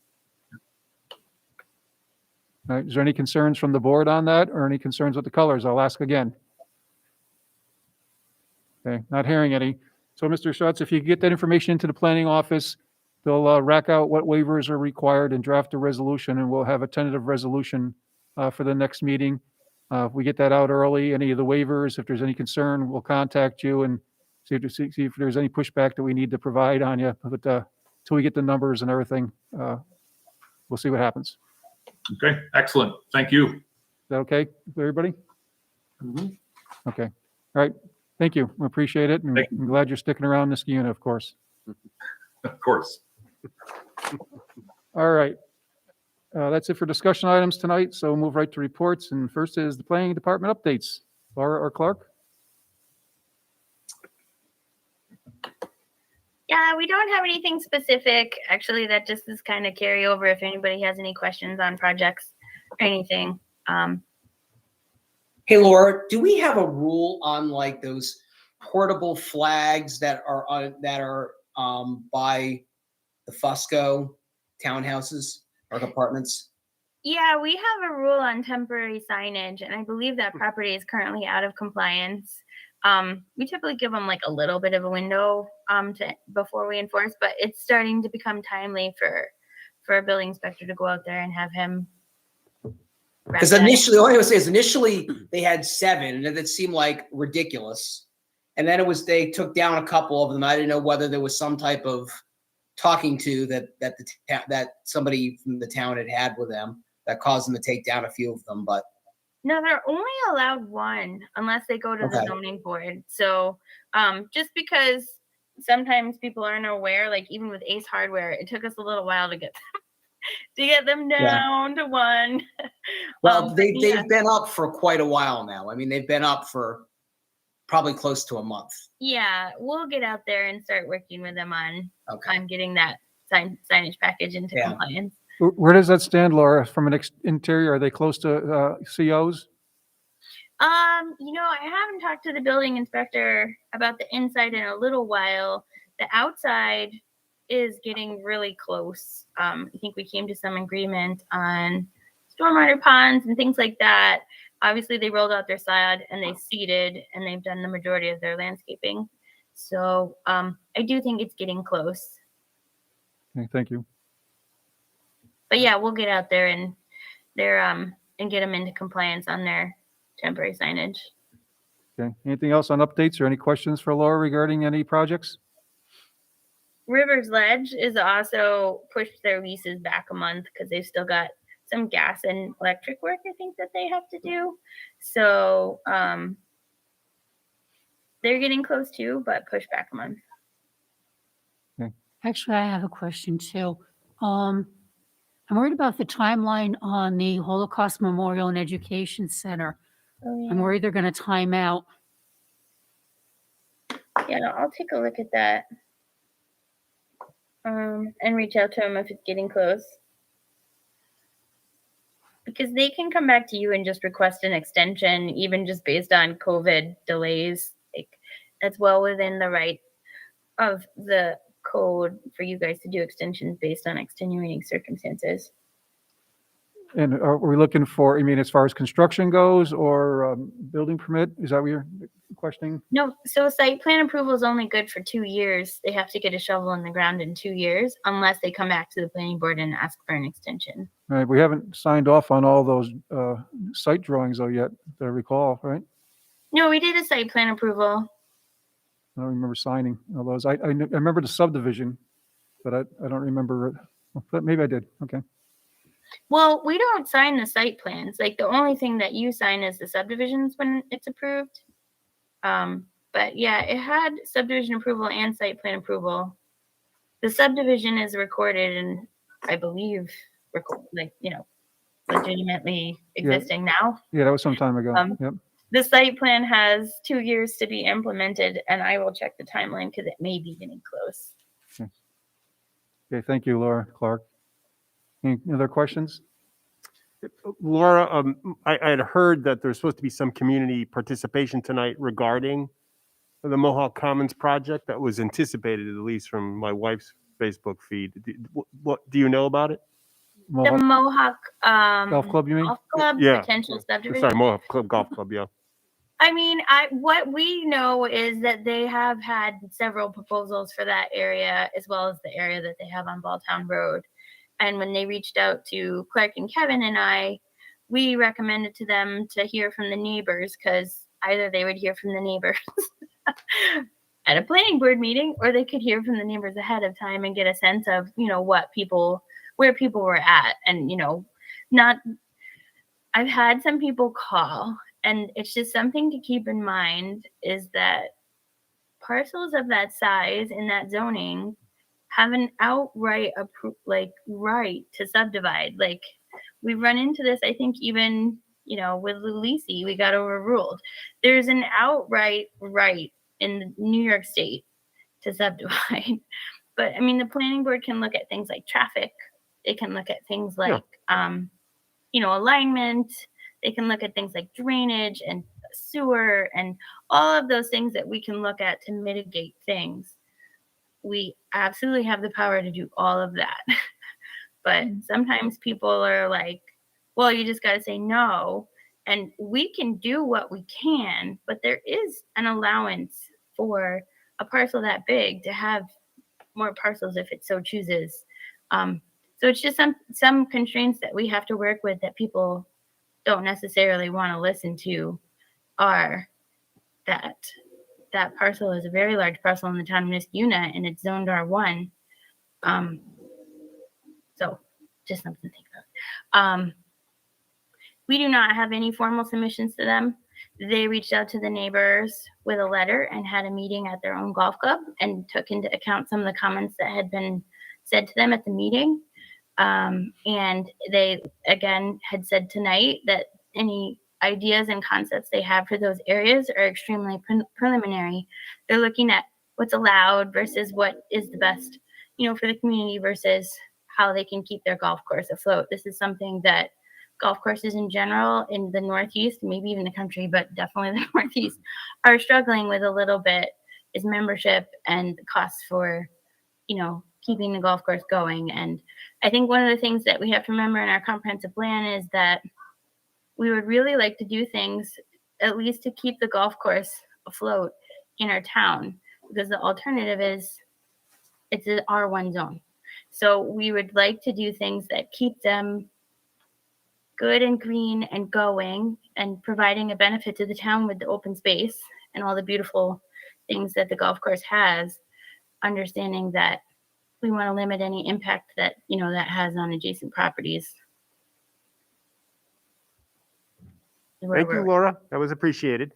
All right. Is there any concerns from the board on that or any concerns with the colors? I'll ask again. Okay, not hearing any. So Mr. Schutz, if you get that information into the planning office, they'll rack out what waivers are required and draft a resolution, and we'll have a tentative resolution for the next meeting. If we get that out early, any of the waivers, if there's any concern, we'll contact you and see if there's any pushback that we need to provide on you. But till we get the numbers and everything, we'll see what happens. Okay, excellent. Thank you. Is that okay with everybody? Mhm. Okay. All right. Thank you. We appreciate it. And Thank you. I'm glad you're sticking around this unit, of course. Of course. All right. That's it for discussion items tonight. So we'll move right to reports. And first is the planning department updates. Laura or Clark? Yeah, we don't have anything specific. Actually, that just is kind of carryover if anybody has any questions on projects or anything. Hey, Laura, do we have a rule on like those portable flags that are by the Fusco townhouses or apartments? Yeah, we have a rule on temporary signage, and I believe that property is currently out of compliance. We typically give them like a little bit of a window before we enforce, but it's starting to become timely for a building inspector to go out there and have him. Because initially, all I would say is initially they had 7, and it seemed like ridiculous. And then they took down a couple of them. I didn't know whether there was some type of talking to that somebody from the town had with them that caused them to take down a few of them. But No, they're only allowed 1 unless they go to the Okay. zoning board. So just because sometimes people aren't aware, like even with Ace Hardware, it took us a little while to get them down to 1. well, But they've yeah. been up for quite a while now. I mean, they've been up for probably close to a month. Yeah, we'll get out there and start working with them on Okay. getting that signage package into Yeah. compliance. Where does that stand, Laura? From an interior, are they close to COs? I haven't talked to the building inspector about the inside in a little while. The outside is getting really close. I think we came to some agreement on stormwater ponds and things like that. Obviously, they rolled out their sod and they seeded and they've done the majority of their landscaping. So I do think it's getting close. Okay, thank you. But yeah, we'll get out there and and get them into compliance on their temporary signage. Okay. Anything else on updates or any questions for Laura regarding any projects? River's Ledge is also pushed their leases back a month because they've still got some gas and electric work, I think, that they have to do. So they're getting close too, but pushed back a month. Actually, I have a question too. I'm worried about the timeline on the Holocaust Memorial and Education Center. Oh, I'm worried they're going to time out. yeah, I'll take a look at that and reach out to them if it's getting close. Because they can come back to you and just request an extension, even just based on COVID delays. Like, that's well within the right of the code for you guys to do extensions based on extenuating circumstances. And are we looking for, as far as construction goes or building permit? Is that what you're questioning? No, so site plan approval is only good for 2 years. They have to get a shovel in the ground in 2 years unless they come back to the planning board and ask for an extension. Right, we haven't signed off on all those site drawings though yet, if I recall, right? No, we did a site plan approval. I don't remember signing all those. I remember the subdivision, but I don't remember, but maybe I did. Okay. Well, we don't sign the site plans. Like, the only thing that you sign is the subdivisions when it's approved. But yeah, it had subdivision approval and site plan approval. The subdivision is recorded and I believe legitimately existing now. Yeah, that was some time ago. Yep. The site plan has 2 years to be implemented, and I will check the timeline because it may be getting close. Okay, thank you, Laura Clark. Any other questions? Laura, I had heard that there's supposed to be some community participation tonight regarding the Mohawk Commons project that was anticipated, at least from my wife's Facebook feed. What do you know about it? The Mohawk Golf Club, you mean? Golf Club Yeah. potential subdivision. Sorry, Mohawk Golf Club, yeah. I mean, what we know is that they have had several proposals for that area as well as the area that they have on Balltown Road. And when they reached out to Clark and Kevin and I, we recommended to them to hear from the neighbors, because either they would hear from the neighbors at a planning board meeting, or they could hear from the neighbors ahead of time and get a sense of, where people were at. And, I've had some people call, and it's just something to keep in mind is that parcels of that size in that zoning have an outright right to subdivide. Like, we run into this, I think, even with Lulisi, we got overruled. There's an outright right in New York State to subdivide. But I mean, the planning board can look at things like traffic. They can look at things like alignment. They can look at things like drainage and sewer and all of those things that we can look at to mitigate things. We absolutely have the power to do all of that. But sometimes people are like, well, you just got to say no. And we can do what we can, but there is an allowance for a parcel that big to have more parcels if it so chooses. So it's just some constraints that we have to work with that people don't necessarily want to listen to, are that parcel is a very large parcel in the town of Niskuna and it's zoned R1. So just something to think about. We do not have any formal submissions to them. They reached out to the neighbors with a letter and had a meeting at their own golf club and took into account some of the comments that had been said to them at the meeting. And they, again, had said tonight that any ideas and concepts they have for those areas are extremely preliminary. They're looking at what's allowed versus what is the best, for the community versus how they can keep their golf course afloat. This is something that golf courses in general in the Northeast, maybe even the country, but definitely the Northeast, are struggling with a little bit, is membership and the costs for, keeping the golf course going. And I think one of the things that we have to remember in our comprehensive plan is that we would really like to do things at least to keep the golf course afloat in our town, because the alternative is it's an R1 zone. So we would like to do things that keep them good and green and going and providing a benefit to the town with the open space and all the beautiful things that the golf course has, understanding that we want to limit any impact that, that has on adjacent properties. Thank you, Laura. That was appreciated.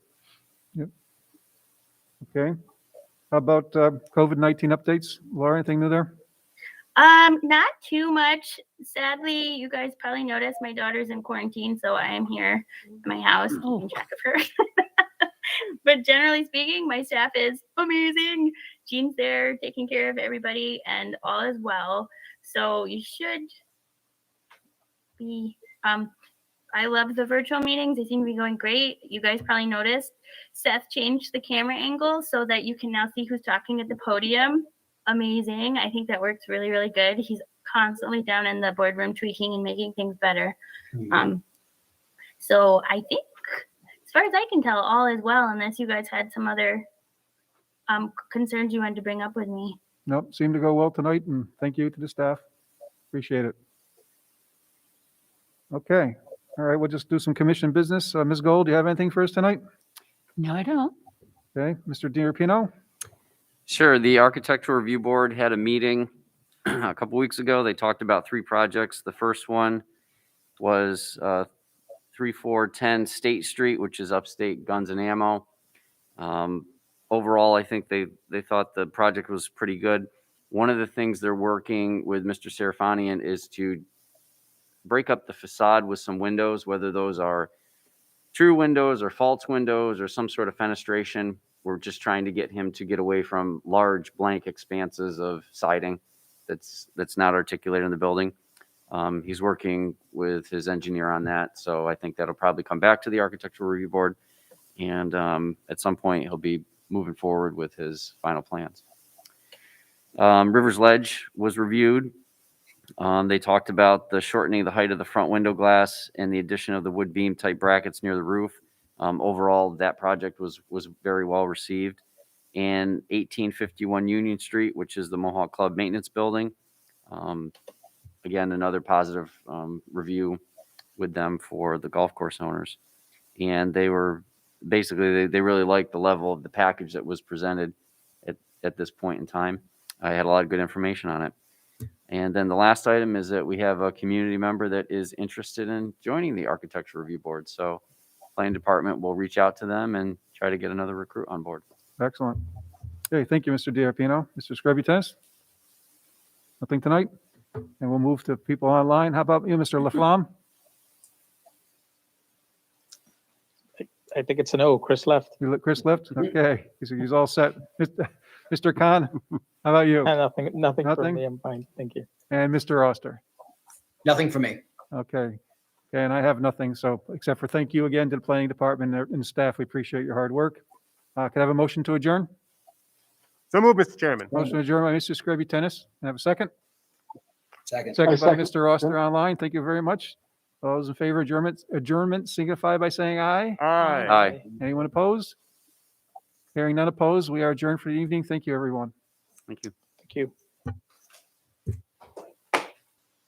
Okay. How about COVID-19 updates? Laura, anything new there? Not too much. Sadly, you guys probably noticed my daughter's in quarantine, so I am here at my house keeping track of her. But generally speaking, my staff is amazing. Jean's there taking care of everybody and all is well. So you should be, I love the virtual meetings. They seem to be going great. You guys probably noticed Seth changed the camera angle so that you can now see who's talking at the podium. Amazing. I think that works really, really good. He's constantly down in the boardroom tweaking and making things better. So I think, as far as I can tell, all is well, unless you guys had some other concerns you wanted to bring up with me. Nope, seemed to go well tonight, and thank you to the staff. Appreciate it. Okay, all right, we'll just do some commission business. Ms. Gold, do you have anything for us tonight? No, I don't. Okay, Mr. DiRapino? Sure. The Architectural Review Board had a meeting a couple weeks ago. They talked about 3 projects. The first one was 3410 State Street, which is upstate Guns and Ammo. Overall, I think they thought the project was pretty good. One of the things they're working with Mr. Serafanian is to break up the facade with some windows, whether those are true windows or false windows or some sort of fenestration. We're just trying to get him to get away from large blank expanses of siding that's not articulated in the building. He's working with his engineer on that, so I think that'll probably come back to the Architectural Review Board, and at some point he'll be moving forward with his final plans. Rivers Ledge was reviewed. They talked about the shortening of the height of the front window glass and the addition of the wood beam type brackets near the roof. Overall, that project was very well received. And 1851 Union Street, which is the Mohawk Club Maintenance Building. Again, another positive review with them for the golf course owners. And they were basically, they really liked the level of the package that was presented at this point in time. I had a lot of good information on it. And then the last item is that we have a community member that is interested in joining the Architecture Review Board. So Planning Department will reach out to them and try to get another recruit on board. Excellent. Okay, thank you, Mr. DiArpino. Mr. Scrubby-Tennis? Nothing tonight? And we'll move to people online. How about you, Mr. Laflamme? I think it's a no. Chris left. Chris left? Okay, he's all set. Mr. Khan, how about you? Nothing for Nothing? me. I'm fine. Thank you. And Mr. Oster? Nothing for me. Okay. Okay, and I have nothing, so except for thank you again to the planning department and staff. We appreciate your hard work. Can I have a motion to adjourn? So move, Mr. Chairman. Motion to adjourn by Mr. Scrubby-Tennis. Can I have a second? Second. Second by Mr. Oster online. Thank you very much. All those in favor of adjournment signify by saying aye. Aye. Aye. Anyone opposed? Hearing none opposed, we are adjourned for the evening. Thank you, everyone. Thank you. Thank you.